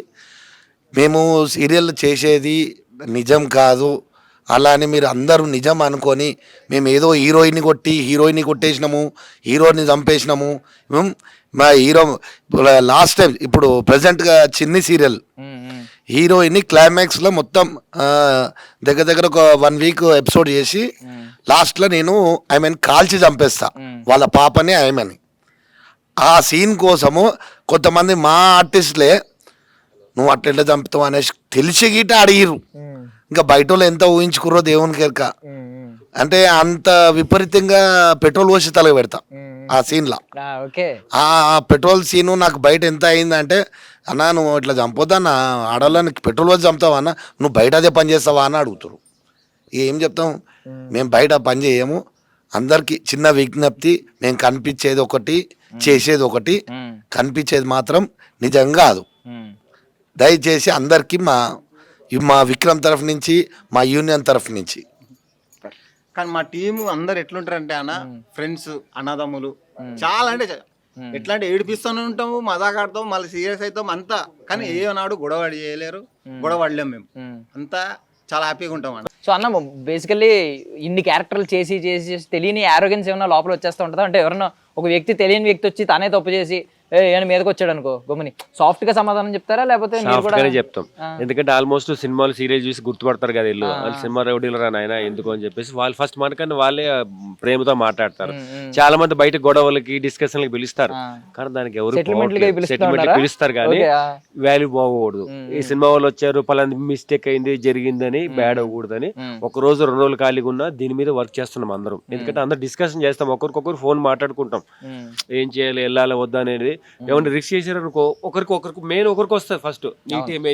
మేము సీరియల్ చేసేది నిజం కాదు, అలా అని మీరు అందరూ నిజం అనుకొని మేము ఏదో హీరోయిన్ని కొట్టేసినాము, హీరోని చంపేసినాము. మా హీరో లాస్ట్ టైం ఇప్పుడు ప్రజెంట్గా చిన్ని సీరియల్ హీరోయిన్ని క్లైమాక్స్లో మొత్తం దగ్గర ఒక 1 వీక్ ఎపిసోడ్ చేసి లాస్ట్లో నేను కాల్చి చంపేస్తా వాళ్ళ పాపని ఆమెని. ఆ సీన్ కోసము కొంతమంది మా ఆర్టిస్టులే నువ్వు అట్లా చంపుతావు అనేసి తెలిసి గీట అడిగిరు. ఇంకా బయట వాళ్ళు ఎంత ఊహించుకుర్రో దేవునికి ఎరక. అంటే అంత విపరీతంగా పెట్రోల్ పోసి తలగ పెడతా ఆ సీన్లో. ఆ పెట్రోల్ సీను నాకు బయట ఎంత అయిందంటే, అన్నా నువ్వు ఇట్లా చంపొద్దా అన్న, ఆడవాళ్ళని పెట్రోల్ పోసి చంపుతావా అన్న, నువ్వు బయట అదే పని చేస్తావా అని అడుగుతారు. ఏం చెప్తాం, మేము బయట పని చేయము. అందరికీ చిన్న విజ్ఞప్తి, మేము కనిపించేది ఒకటి చేసేది ఒకటి, కనిపించేది మాత్రం నిజం కాదు. దయచేసి అందరికీ మా విక్రమ్ తరఫు నుంచి, మా యూనియన్ తరఫు నుంచి. కానీ మా టీం అందరు ఎట్లుంటారంటే అన్న ఫ్రెండ్స్, అన్నదమ్ములు చాలా అంటే ఎట్లా అంటే ఏడిపిస్తూనే ఉంటాము, మజాక్ ఆడతాం, మళ్ళీ సీరియస్ అవుతాం అంతా. కానీ ఏనాడు గొడవ చేయలేరు, గొడవ పడలేము మేము, అంతా చాలా హ్యాపీగా ఉంటాం అన్న. సో అన్న బేసికల్లీ ఇన్ని క్యారెక్టర్లు చేసి తెలియని ఆరోగెన్స్ ఏమన్నా లోపల వచ్చేస్తూ ఉంటుందా? అంటే ఎవరన్నా ఒక వ్యక్తి తెలియని వ్యక్తి వచ్చి తానే తప్పు చేసి ఏమైనా మీదకి వచ్చాడు అనుకో, గమ్ముని సాఫ్ట్ గా సమాధానం చెప్తారా లేకపోతే చెప్తాం? ఎందుకంటే ఆల్మోస్ట్ సినిమాలు సీరియల్ చూసి గుర్తుపడతారు కదా వీళ్ళు, వాళ్ళు సినిమా రౌడీలరా నాయన ఎందుకు అని చెప్పేసి వాళ్ళు ఫస్ట్ మనకన్నా వాళ్ళే ప్రేమతో మాట్లాడతారు. చాలా మంది బయట గొడవలకి డిస్కషన్లకి పిలుస్తారు, కానీ దానికి ఎవరు సెటిల్మెంట్ పిలుస్తారు కానీ వాల్యూ బాగకూడదు. ఈ సినిమా వాళ్ళు వచ్చారు పలాంటి మిస్టేక్ అయింది జరిగిందని బ్యాడ్ అవ్వకూడదని ఒక రోజు 2 రోజులు ఖాళీగా ఉన్నా దీని మీద వర్క్ చేస్తున్నాం అందరం. ఎందుకంటే అందరు డిస్కషన్ చేస్తాం, ఒకరికొకరు ఫోన్ మాట్లాడుకుంటాం ఏం చేయాలి వెళ్ళాలి వద్దా అనేది. ఏమన్నా రిస్క్ చేశారు అనుకో ఒకరికి మెయిన్ ఒకరికి వస్తుంది ఫస్ట్,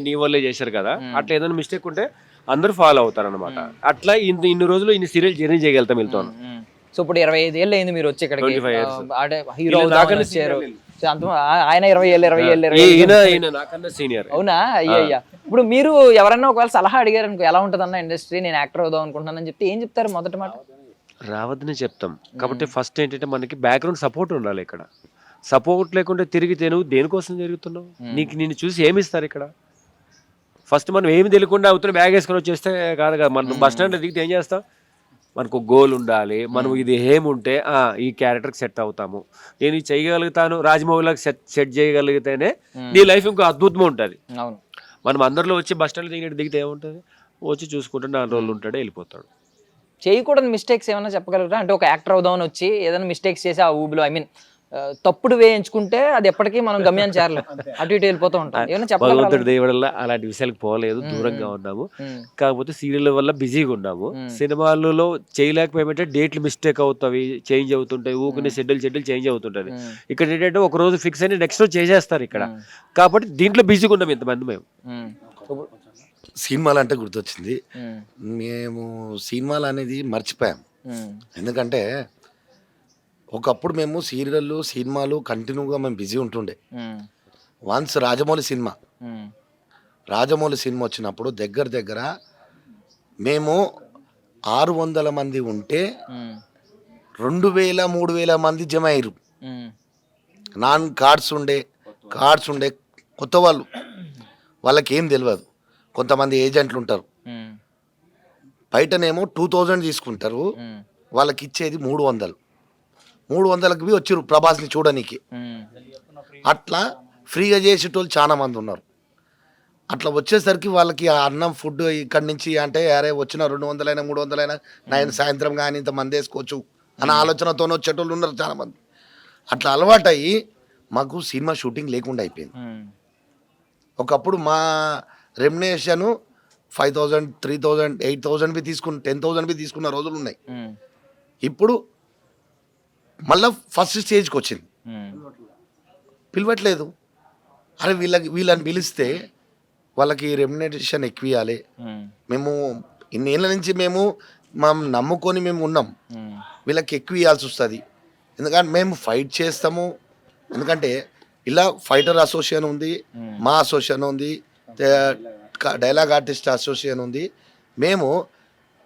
నీ వల్లే చేశారు కదా, అట్లా ఏదైనా మిస్టేక్ ఉంటే అందరూ ఫాలో అవుతారు అనమాట. అట్లా ఇన్ని రోజులు ఇన్ని సీరియల్ జర్నీ చేయగలుగుతాం వీళ్ళతో. సో ఇప్పుడు 25 ఏళ్ళు అయింది మీరు వచ్చి ఇక్కడికి, 25 years. హీరో వచ్చారు. ఆయన 20 ఏళ్ళు నాకన్నా సీనియర్. అవునా? అయ్యా. ఇప్పుడు మీరు ఎవరన్నా ఒకవేళ సలహా అడిగారు అనుకో, ఎలా ఉంటుంది అన్న ఇండస్ట్రీ, నేను యాక్టర్ అవుదాం అనుకుంటున్నానని చెప్తే ఏం చెప్తారు? మొదటి మాట రావద్దని చెప్తాం. కాబట్టి ఫస్ట్ ఏంటంటే మనకి బ్యాక్గ్రౌండ్ సపోర్ట్ ఉండాలి. ఇక్కడ సపోర్ట్ లేకుంటే తిరిగితే నువ్వు దేనికోసం జరుగుతున్నావు, నిన్ను చూసి ఏమి ఇస్తారు ఇక్కడ? ఫస్ట్ మనం ఏమి తెలియకుండా అవుతున్నా బ్యాగ్ వేసుకొని వచ్చేస్తే కాదు కదా. మనం బస్ స్టాండ్లో దిగితే ఏం చేస్తాం? మనకు గోల్ ఉండాలి, మనం ఇది ఏముంటే ఈ క్యారెక్టర్కి సెట్ అవుతాము, నేను ఇది చేయగలుగుతాను, రాజమౌళికి సెట్ చేయగలిగితేనే నీ లైఫ్ ఇంకో అద్భుతంగా ఉంటుంది. మనం అందరిలో వచ్చి బస్ స్టాండ్లో దిగితే ఏముంటుంది? వచ్చి చూసుకుంటే 4 రోజులు ఉంటాడు వెళ్ళిపోతాడు. చేయకూడదు మిస్టేక్స్ ఏమైనా చెప్పగలుగుతారా? అంటే ఒక యాక్టర్ అవుదామని వచ్చి ఏదైనా మిస్టేక్స్ చేసి ఆ ఊబిలో తప్పుడు వేయించుకుంటే అది ఎప్పటికీ మనం గమ్యాన్ని చేరలేం, అటు ఇటు వెళ్ళిపోతూ ఉంటాం. భగవంతుడి దయ వల్ల అలాంటి విషయాలకు పోలేదు, దూరంగా ఉన్నాము. కాకపోతే సీరియల్ వల్ల బిజీగా ఉన్నాము. సినిమాలలో చేయలేకపోయామంటే డేట్లు మిస్టేక్ అవుతాయి, చేంజ్ అవుతుంటాయి, ఊకునే షెడ్యూల్ చేంజ్ అవుతుంటది. ఇక్కడ ఏంటంటే ఒక రోజు ఫిక్స్ అని నెక్స్ట్ రోజు చేసేస్తారు ఇక్కడ. కాబట్టి దీంట్లో బిజీగా ఉన్నాం ఇంతమంది మేము. సినిమాలు అంటే గుర్తొచ్చింది, మేము సినిమాలు అనేది మర్చిపోయాం. ఎందుకంటే ఒకప్పుడు మేము సినిమాలు కంటిన్యూగా మేము బిజీ ఉంటుండే. వన్స్ రాజమౌళి సినిమా వచ్చినప్పుడు దగ్గర మేము 600 మంది ఉంటే 2000-3000 మంది జమ అయ్యారు. నాన్ కార్డ్స్ ఉండే కొత్త వాళ్ళకి ఏం తెలియదు. కొంతమంది ఏజెంట్లు ఉంటారు, బయటనేమో 2000 తీసుకుంటారు, వాళ్ళకి ఇచ్చేది 300కి వచ్చిర్రు ప్రభాస్ని చూడడానికి. అట్లా ఫ్రీగా చేసేటోళ్ళు చాలా మంది ఉన్నారు. అట్లా వచ్చేసరికి వాళ్ళకి ఆ అన్నం ఫుడ్ ఇక్కడి నుంచి అంటే అరే వచ్చిన 200 300 నేను సాయంత్రం కానీ ఇంత మంది వేసుకోవచ్చు అన్న ఆలోచనతో వచ్చేటోళ్ళు ఉన్నారు చాలామంది. అట్లా అలవాటయ్యి మాకు సినిమా షూటింగ్ లేకుండా అయిపోయింది. ఒకప్పుడు మా రెమ్యునరేషన్ 5,000, 3,000, 8,000 బి తీసుకున్న 10,000 బి తీసుకున్న రోజులు ఉన్నాయి. ఇప్పుడు మళ్ళీ ఫస్ట్ స్టేజ్కి వచ్చింది, పిలవట్లేదు. అరే వీళ్ళని పిలిస్తే వాళ్ళకి రెమ్యునరేషన్ ఎక్కువ ఇవ్వాలి. మేము ఇన్నేళ్ళ నుంచి మేము నమ్ముకొని మేము ఉన్నాం, వీళ్ళకి ఎక్కువ ఇవ్వాల్సి వస్తుంది. ఎందుకంటే మేము ఫైట్ చేస్తాము. ఎందుకంటే ఇలా ఫైటర్ అసోసియేషన్ ఉంది, మా అసోసియేషన్ ఉంది, డైలాగ్ ఆర్టిస్ట్ అసోసియేషన్ ఉంది. మేము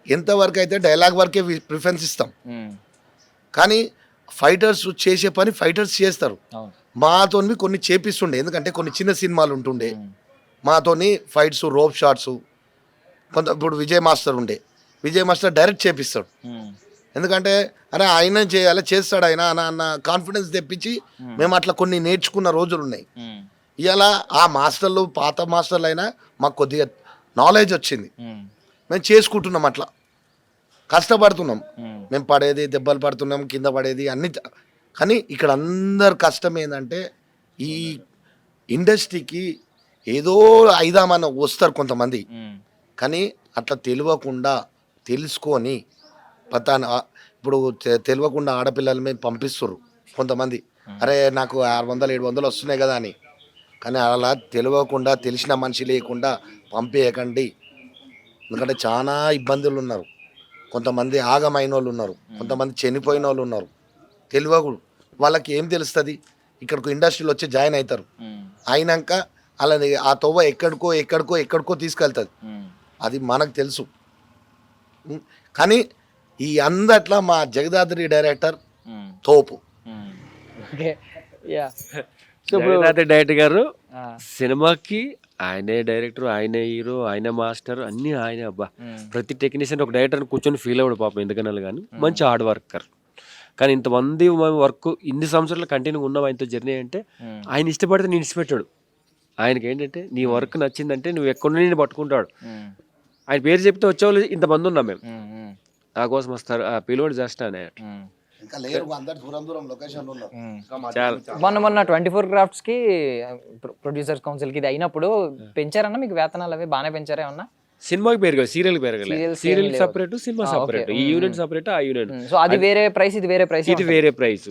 ఎంతవరకు అయితే డైలాగ్ వరకే ప్రిఫరెన్స్ ఇస్తాం, కానీ ఫైటర్స్ చేసే పని ఫైటర్స్ చేస్తారు. మాతోని కొన్ని చేపిస్తుండే, ఎందుకంటే కొన్ని చిన్న సినిమాలు ఉంటుండే మాతోని ఫైట్స్, రోప్ షాట్స్. ఇప్పుడు విజయ్ మాస్టర్ ఉండే, విజయ్ మాస్టర్ డైరెక్ట్ చేపిస్తాడు. ఎందుకంటే అరే ఆయన చేస్తాడు ఆయన అన్న కాన్ఫిడెన్స్ తెప్పించి మేము అట్లా కొన్ని నేర్చుకున్న రోజులు ఉన్నాయి. ఇలా ఆ మాస్టర్లు పాత మాస్టర్లు అయినా మాకు కొద్దిగా నాలెడ్జ్ వచ్చింది, మేము చేసుకుంటున్నాం, అట్లా కష్టపడుతున్నాం. మేము పడేది దెబ్బలు పడుతున్నాం, కింద పడేది అన్ని. కానీ ఇక్కడ అందరు కష్టం ఏంటంటే ఈ ఇండస్ట్రీకి ఏదో అయిదామని వస్తారు కొంతమంది, కానీ అట్లా తెలియకుండా తెలుసుకొని ఇప్పుడు తెలియకుండా ఆడపిల్లల మీద పంపిస్తారు కొంతమంది. అరే నాకు 600, 700 వస్తున్నాయి కదా అని. కానీ అలా తెలియకుండా తెలిసిన మనిషి లేకుండా పంపేయకండి. ఎందుకంటే చాలా ఇబ్బందులు ఉన్నారు, కొంతమంది ఆగమైన వాళ్ళు ఉన్నారు, కొంతమంది చనిపోయిన వాళ్ళు ఉన్నారు. తెలియకూడదు వాళ్ళకి ఏం తెలుస్తుంది, ఇక్కడికి ఇండస్ట్రీలో వచ్చి జాయిన్ అవుతారు, అయినాక అలా ఆ తోవ ఎక్కడికో తీసుకెళ్తుంది, అది మనకు తెలుసు. కానీ ఈ అందట్లా మా జగదాద్రి డైరెక్టర్ తోపు. డైరెక్టర్ గారు సినిమాకి ఆయనే డైరెక్టర్, ఆయనే హీరో, ఆయన మాస్టర్, అన్ని ఆయనే. అబ్బా ప్రతి టెక్నీషియన్ ఒక డైరెక్టర్ కూర్చొని ఫీల్ అవ్వడు పాపం, ఎందుకన్నా కానీ మంచి హార్డ్ వర్కర్. కానీ ఇంతమంది వర్క్ ఇన్ని సంవత్సరాలు కంటిన్యూ ఉన్నాం ఆయనతో జర్నీ అంటే ఆయన ఇష్టపడితే నేను ఇష్టపెట్టాడు. ఆయనకి ఏంటంటే నీ వర్క్ నచ్చిందంటే నువ్వు ఎక్కడ నేను పట్టుకుంటాడు. ఆయన పేరు చెప్తే వచ్చేవాళ్ళు ఇంతమంది ఉన్నాం మేము, నా కోసం వస్తారు, ఆ పిల్లోడు జస్ట్ అనే. మొన్న 24 క్రాఫ్ట్స్ కి ప్రొడ్యూసర్స్ కౌన్సిల్ కి ఇది అయినప్పుడు పెంచారన్నా మీకు వేతనాలు అవి బాగానే పెంచారా ఏమన్నా? సినిమాకి పెరగలేదు, సీరియల్ పెరగలేదు. సీరియల్ సపరేట్, సినిమా సపరేట్, ఈ యూనిట్ సపరేట్, ఆ యూనిట్. సో అది వేరే ప్రైస్, ఇది వేరే ప్రైస్. ఇది వేరే ప్రైస్.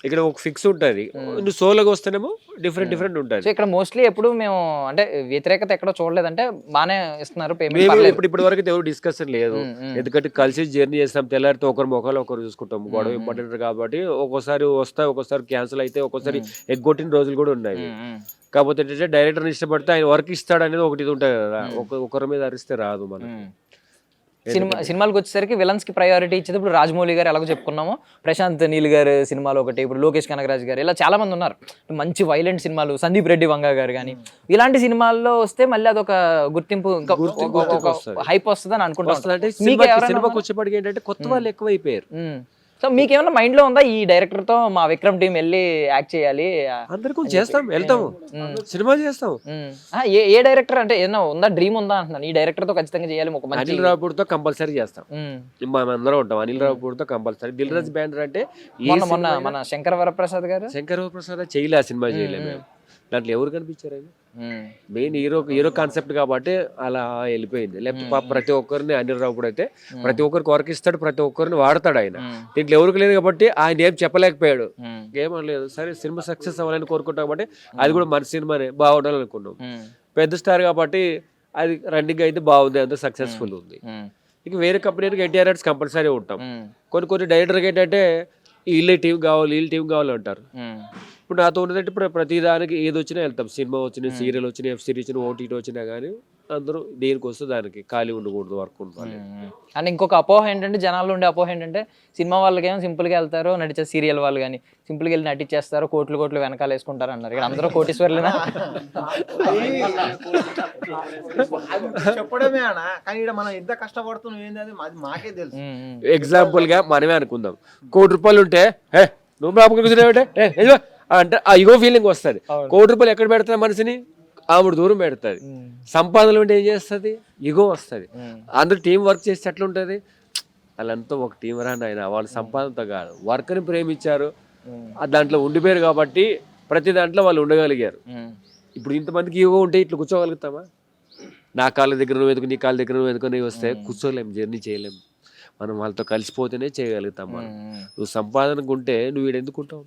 ఇక్కడ ఒక ఫిక్స్ ఉంటుంది, నువ్వు సోలోగా వస్తేనేమో డిఫరెంట్ ఉంటుంది. సో ఇక్కడ మోస్ట్లీ ఎప్పుడు మేము అంటే వ్యతిరేకత ఎక్కడ చూడలేదంటే బాగానే ఇస్తున్నారు పేమెంట్. ఇప్పటి వరకు ఎవరు డిస్కషన్ లేదు, ఎందుకంటే కలిసి జర్నీ చేస్తాం, తెల్లారితో ఒకరి మొక్కలు ఒకరు చూసుకుంటాం. గొడవ ఇంపార్టెంట్ కాబట్టి ఒక్కోసారి వస్తాయి, ఒక్కోసారి క్యాన్సిల్ అయితే, ఒక్కోసారి ఎగ్గొట్టిన రోజులు కూడా ఉన్నాయి. కాకపోతే ఏంటంటే డైరెక్టర్ ఇష్టపడితే ఆయన వర్క్ ఇస్తాడు అనేది ఒకటి ఉంటుంది కదా, ఒకరి మీద అరిస్తే రాదు మనం. సినిమాలకు వచ్చేసరికి విలన్స్ కి ప్రయారిటీ ఇచ్చేది. ఇప్పుడు రాజమౌళి గారు ఎలాగో చెప్పుకున్నాము, ప్రశాంత్ నీల్ గారు సినిమాలో ఒకటి, ఇప్పుడు లోకేష్ కనగరాజ్ గారు, ఇలా చాలా మంది ఉన్నారు మంచి వైలెంట్ సినిమాలు. సందీప్ రెడ్డి వంగ గారు కానీ ఇలాంటి సినిమాల్లో వస్తే మళ్ళీ అదొక గుర్తింపు, హైప్ వస్తుంది అని అనుకుంటున్నాను. సినిమాకి వచ్చేప్పటికి ఏంటంటే కొత్త వాళ్ళు ఎక్కువైపోయారు. సో మీకేమన్నా మైండ్ లో ఉందా ఈ డైరెక్టర్ తో మా విక్రమ్ టీం వెళ్ళి యాక్ట్ చేయాలి? అందరికీ చేస్తాం, వెళ్తాము, సినిమా చేస్తాం. ఏ డైరెక్టర్ అంటే ఏదైనా ఉందా, డ్రీమ్ ఉందా అంటున్నాను, ఈ డైరెక్టర్ తో ఖచ్చితంగా చేయాలి. అనిల్ రావుపూడితో కంపల్సరీ చేస్తాం, మనం అందరం ఉంటాం. అనిల్ రావుపూడితో కంపల్సరీ. దిల్ రాజు బ్యానర్ అంటే మన శంకర్ వరప్రసాద్ గారు చేయలే, ఆ సినిమా చేయలేదు మేము. దాంట్లో ఎవరు కనిపించారు? మెయిన్ హీరో కాన్సెప్ట్ కాబట్టి అలా వెళ్ళిపోయింది. లేకపోతే ప్రతి ఒక్కరిని అనిల్ రావుపూడి అయితే ప్రతి ఒక్కరికి వర్క్ ఇస్తాడు, ప్రతి ఒక్కరిని వాడతాడు ఆయన. దీంట్లో ఎవరికి లేదు కాబట్టి ఆయన ఏం చెప్పలేకపోయాడు, ఏమనలేదు. సరే సినిమా సక్సెస్ అవ్వాలని కోరుకుంటాం కాబట్టి అది కూడా మన సినిమానే బాగుండాలని అనుకున్నాం. పెద్ద స్టార్ కాబట్టి అది రన్నింగ్ అయితే బాగుంది, అంత సక్సెస్ఫుల్ ఉంది. ఇక వేరే కంపెనీకి ఎన్టీఆర్ కంపల్సరీ ఉంటాం. కొన్ని డైరెక్టర్కి ఏంటంటే వీళ్ళ టీం కావాలి, వీళ్ళ టీం కావాలి అంటారు. ఇప్పుడు నాతో ఉన్నదంటే ఇప్పుడు ప్రతి దానికి ఏది వచ్చినా వెళ్తాం. సినిమా వచ్చినా, సీరియల్ వచ్చినా, వెబ్ సిరీస్ వచ్చినా, ఓటీటీ వచ్చినా కానీ అందరూ దేనికి వస్తే దానికి ఖాళీ ఉండకూడదు, వర్క్ ఉండాలి. అండ్ ఇంకొక అపోహ ఏంటంటే, జనాల్లో ఉండే అపోహ ఏంటంటే, సినిమా వాళ్ళకేమో సింపుల్గా వెళ్తారు, నడిచే సీరియల్ వాళ్ళు కానీ సింపుల్గా వెళ్ళి నటించేస్తారు, కోట్లు వెనకాల వేసుకుంటారు అన్నారు. ఇక్కడ అందరూ కోటీశ్వర్లేనా? చెప్పడమే అన్న, కానీ ఇక్కడ మనం ఎంత కష్టపడుతున్నాం ఏంటది మాకే తెలుసు. ఎగ్జాంపుల్ గా మనమే అనుకుందాం, ₹1,00,00,000 ఉంటే నువ్వు బాబు అంటే ఆ ఇగో ఫీలింగ్ వస్తుంది. ₹1,00,00,000 ఎక్కడ పెడతా మనిషిని, ఆవిడ దూరం పెడుతుంది. సంపాదనలు ఉంటే ఏం చేస్తుంది, ఇగో వస్తుంది. అందరూ టీం వర్క్ చేస్తే ఎట్లా ఉంటుంది, వాళ్ళంతా ఒక టీం రా నాయన, వాళ్ళ సంపాదనతో కాదు, వర్క్ని ప్రేమించారు, దాంట్లో ఉండిపోయారు కాబట్టి ప్రతి దాంట్లో వాళ్ళు ఉండగలిగారు. ఇప్పుడు ఇంతమందికి ఈగో ఉంటే ఇట్లా కూర్చోగలుగుతామా? నా కాళ్ళ దగ్గర నువ్వు ఎందుకు, నీ కాళ్ళ దగ్గర నువ్వు ఎందుకు వస్తే కూర్చోలేము, జర్నీ చేయలేము. మనం వాళ్ళతో కలిసిపోతేనే చేయగలుగుతాం. మనం నువ్వు సంపాదనకు ఉంటే నువ్వు వీడు ఎందుకు ఉంటావు?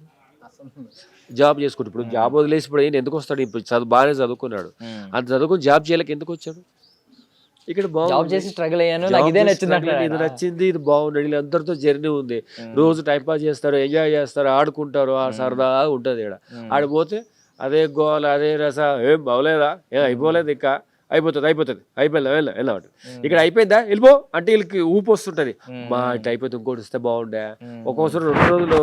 జాబ్ చేసుకుంటూ ఇప్పుడు జాబ్ వదిలేసి ఇప్పుడు ఆయన ఎందుకు వస్తాడు? ఇప్పుడు బాగానే చదువుకున్నాడు, అంత చదువుకుని జాబ్ చేయలేక ఎందుకు వచ్చాడు? ఇక్కడ బాగుంది, స్ట్రగుల్ అయ్యాను, నాకు ఇదే నచ్చింది, ఇది నచ్చింది, ఇది బాగుంది, వీళ్ళందరితో జర్నీ ఉంది, రోజు టైం పాస్ చేస్తారు, ఎంజాయ్ చేస్తారు, ఆడుకుంటారు, ఆ సరదాగా ఉంటుంది. ఇక్కడ ఆడిపోతే అదే గోల, అదే రస, ఏం బాగోలేదా, ఏం అయిపోలేదు, ఇంకా అయిపోతుంది అయిపోయిందా వెళ్ళాడు. ఇక్కడ అయిపోయిందా వెళ్ళిపో అంటే వీళ్ళకి ఊపు వస్తుంటది, మా ఇటు అయిపోతే ఇంకోటి ఇస్తే బాగుండే. ఒక్కోసారి 2 రోజులు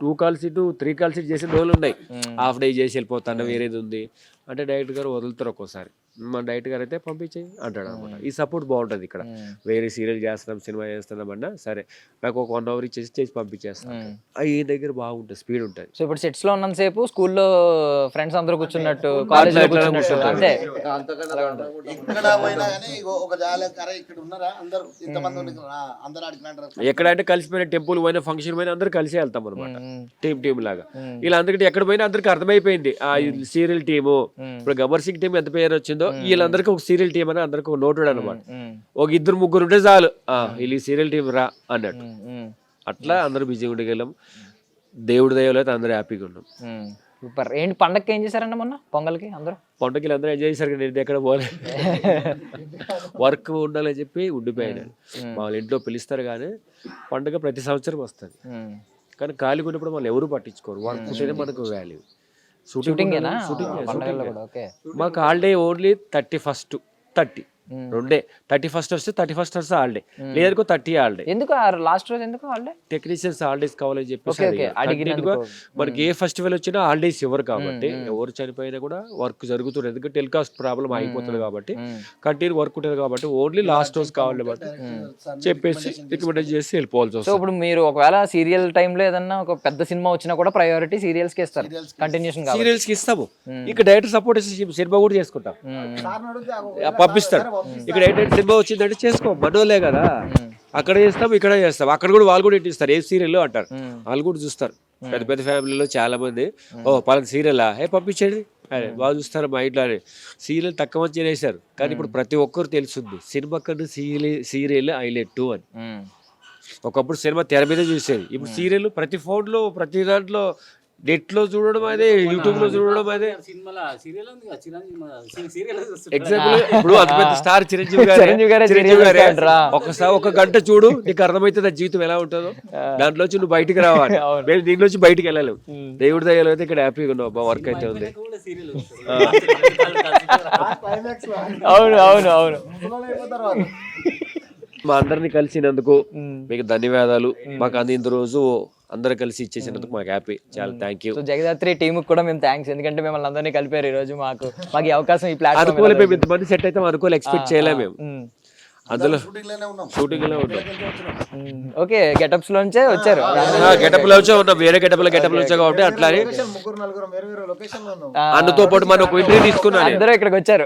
2 కాల్ సీటు 3 కాల్ సీట్ చేసిన రోజులు ఉన్నాయి. హాఫ్ డే చేసి వెళ్ళిపోతాను, వేరేది ఉంది అంటే డైరెక్ట్ గారు వదులుతారు. ఒక్కోసారి మన డైరెక్ట్ గారు అయితే పంపించేయి అంటాడు అనమాట. ఈ సపోర్ట్ బాగుంటుంది ఇక్కడ. వేరే సీరియల్ చేస్తున్నాం, సినిమా చేస్తున్నాం అన్నా సరే నాకు ఒక 1 అవర్ చేసి పంపించేస్తాం. ఈ దగ్గర బాగుంటుంది, స్పీడ్ ఉంటుంది. సో ఇప్పుడు సెట్స్ లో ఉన్నంతసేపు స్కూల్లో ఫ్రెండ్స్ అందరూ కూర్చున్నట్టు, కాలేజ్ లో కూర్చున్నట్టు అంతే. ఎక్కడ అంటే కలిసిపోయిన టెంపుల్ పోయినా, ఫంక్షన్ పోయినా అందరూ కలిసి వెళ్తాం అనమాట, టీం లాగా. ఇలా అందరికీ ఎక్కడ పోయినా అందరికి అర్థమైపోయింది ఆ సీరియల్ టీము. ఇప్పుడు గబ్బర్ సింగ్ టీం ఎంత పేరు వచ్చిందో వీళ్ళందరికీ ఒక సీరియల్ టీం అని అందరికి ఒక నోటెడ్ అనమాట. ఒక 2-3 ఉంటే చాలు, వీళ్ళు సీరియల్ టీం రా అన్నట్టు. అట్లా అందరూ బిజీగా ఉండగలం. దేవుడి దయలో అయితే అందరూ హ్యాపీగా ఉన్నాం. సూపర్. ఏంటి పండగకి ఏం చేశారండి మొన్న పొంగల్కి? పండుగకి అందరూ ఎంజాయ్ చేశారు కదా, నేను ఎక్కడ పోలేదు, వర్క్ ఉండాలని చెప్పి ఉండిపోయాను. వాళ్ళ ఇంట్లో పిలుస్తారు కానీ పండుగ ప్రతి సంవత్సరం వస్తుంది, కానీ ఖాళీ ఉన్నప్పుడు వాళ్ళు ఎవరు పట్టించుకోరు. వర్క్ ఉంటేనే మనకు వాల్యూ. షూటింగ్ మాకు హాలిడే ఓన్లీ 31st 30 2 31st వస్తే 31st వస్తే హాలిడే, లేదనుకో 30 హాలిడే. ఎందుకు లాస్ట్ రోజు ఎందుకు హాలిడే? టెక్నీషియన్స్ హాలిడేస్ కావాలని చెప్పేసి మనకి ఏ ఫెస్టివల్ వచ్చినా హాలిడేస్ ఇవ్వరు కాబట్టి, ఎవరు చనిపోయినా కూడా వర్క్ జరుగుతుంది. ఎందుకంటే టెలికాస్ట్ ప్రాబ్లం అయిపోతుంది కాబట్టి, కంటిన్యూ వర్క్ ఉంటుంది కాబట్టి ఓన్లీ లాస్ట్ రోజు కావాలి బట్టి చెప్పేసి రికమెండ్ చేసి వెళ్ళిపోవాల్సి వస్తుంది. సో ఇప్పుడు మీరు ఒకవేళ సీరియల్ టైంలో ఏదన్నా ఒక పెద్ద సినిమా వచ్చినా కూడా ప్రయారిటీ సీరియల్స్ కి ఇస్తారు, కంటిన్యూషన్ సీరియల్స్ కి ఇస్తాము. ఇక్కడ డైరెక్టర్ సపోర్ట్ సినిమా కూడా చేసుకుంటాం, పంపిస్తారు. ఇక్కడ ఏంటంటే సినిమా వచ్చిందంటే చేసుకో, మనోలే కదా, అక్కడ చేస్తాం ఇక్కడ చేస్తాం. అక్కడ కూడా వాళ్ళు కూడా ఇస్తారు, ఏ సీరియల్ అంటారు, వాళ్ళు కూడా చూస్తారు. పెద్ద పెద్ద ఫ్యామిలీలో చాలా మంది పలానా సీరియల్ పంపించండి వాళ్ళు చూస్తారు. మా ఇంట్లో సీరియల్ తక్కువ మంచి చేశారు, కానీ ఇప్పుడు ప్రతి ఒక్కరు తెలుస్తుంది సినిమా కన్నా సీరియల్ హైలైట్ అని. ఒకప్పుడు సినిమా తెర మీద చూసేది, ఇప్పుడు సీరియల్ ప్రతి ఫోన్లో, ప్రతి దాంట్లో, నెట్ లో చూడడం అదే, యూట్యూబ్ లో చూడడం అదే. ఎగ్జాంపుల్ ఇప్పుడు అంత పెద్ద స్టార్ చిరంజీవి గారే ఒకసారి 1 గంట చూడు, నీకు అర్థమవుతుంది జీవితం ఎలా ఉంటుందో. దాంట్లోంచి నువ్వు బయటికి రావాలి, మేము దీంట్లోంచి బయటికి వెళ్ళలేము. దేవుడి దయలో అయితే ఇక్కడ హ్యాపీగా ఉన్నావు, వర్క్ అయితే ఉంది. అవును. మా అందరినీ కలిసినందుకు మీకు ధన్యవాదాలు. మాకు ఇంత రోజు అందరూ కలిసి ఇచ్చేసినందుకు మాకు హ్యాపీ, చాలా థ్యాంక్ యూ. జగదాత్రి టీమ్ కూడా మేము థ్యాంక్స్, ఎందుకంటే మిమ్మల్ని అందరినీ కలిపారు ఈ రోజు. మాకు ఈ అవకాశం, ఈ ప్లాట్ఫామ్ అనుకోలే, మేము ఇంతమంది సెట్ అయితే అనుకోలే, ఎక్స్పెక్ట్ చేయలేము మేము. అందులో షూటింగ్ లో ఉంటాం. ఓకే, గెటప్స్ లోంచే వచ్చారు, గెటప్ లో ఉన్నాం, వేరే గెటప్ లో వచ్చా కాబట్టి అట్లా అన్నతో పాటు మనం ఒక ఇంటర్వ్యూ తీసుకున్నాను. అందరూ ఇక్కడికి వచ్చారు.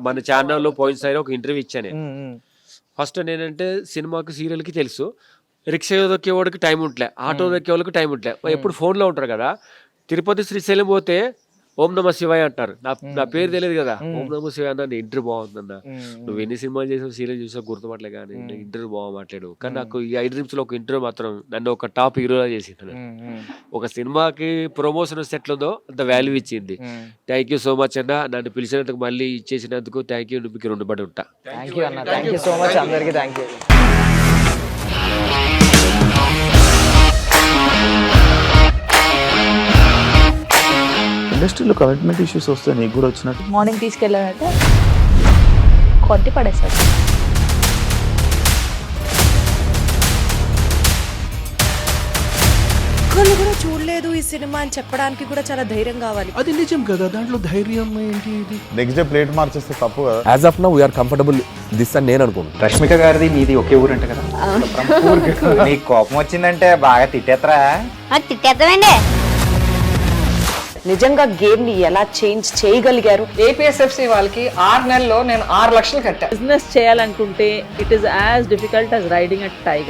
మన ఛానల్లో పోయినసారి ఒక ఇంటర్వ్యూ ఇచ్చాను. ఫస్ట్ నేనంటే సినిమాకి సీరియల్కి తెలుసు, రిక్షా దొక్కేవాడికి టైం ఉంటలే, ఆటో దొక్కే వాళ్ళకి టైం ఉంటలే, ఎప్పుడు ఫోన్లో ఉంటారు కదా. తిరుపతి శ్రీశైలం పోతే ఓం నమ శివాయ అంటారు, నా పేరు తెలియదు కదా. ఓం నమ శివాయ అన్న, ఇంటర్వ్యూ బాగుందన్న, నువ్వు ఎన్ని సినిమాలు చేసావు, సీరియల్ చూసావు గుర్తుపట్టలే, కానీ ఇంటర్వ్యూ బాగుమాట్లాడు. కానీ నాకు ఈ 5 నిమిషాలు ఒక ఇంటర్వ్యూ మాత్రం నన్ను ఒక టాప్ హీరోలా చేసింది. ఒక సినిమాకి ప్రమోషన్ సెట్లు ఉందో అంత వాల్యూ ఇచ్చింది. థ్యాంక్ యూ సో మచ్ అన్న, నన్ను పిలిచినందుకు, మళ్ళీ ఇచ్చేసినందుకు థ్యాంక్ యూ. మీకు రుణపడి ఉంటా. థ్యాంక్ యూ అన్న, థ్యాంక్ యూ సో మచ్, అందరికీ థ్యాంక్ యూ. ఇండస్ట్రీలో కమిట్మెంట్ ఇష్యూస్ వస్తే నీకు కూడా వచ్చినట్టు? మార్నింగ్ తీసుకెళ్ళాడంటే కొట్టి పడేశాడు. ఒక్కళ్ళు కూడా చూడలేదు ఈ సినిమా అని చెప్పడానికి కూడా చాలా ధైర్యం కావాలి. అది నిజం కదా, దాంట్లో ధైర్యం ఏంటి? నెక్స్ట్ డే ప్లేట్ మార్చేస్తే తప్పు కదా. As of now we are comfortable this అని నేను అనుకుంటున్నాను. రష్మిక గారిది మీది ఒకే ఊరు అంట కదా. నీకు కోపం వచ్చిందంటే బాగా తిట్టేత్తరా? తిట్టేద్దామండి. నిజంగా గేమ్ ని ఎలా చేంజ్ చేయగలిగారు? ఏపీఎస్ఎఫ్సి వాళ్ళకి 6 నెలల్లో నేను 6 లక్షలు కట్టా. బిజినెస్ చేయాలనుకుంటే it is as difficult as riding a tiger.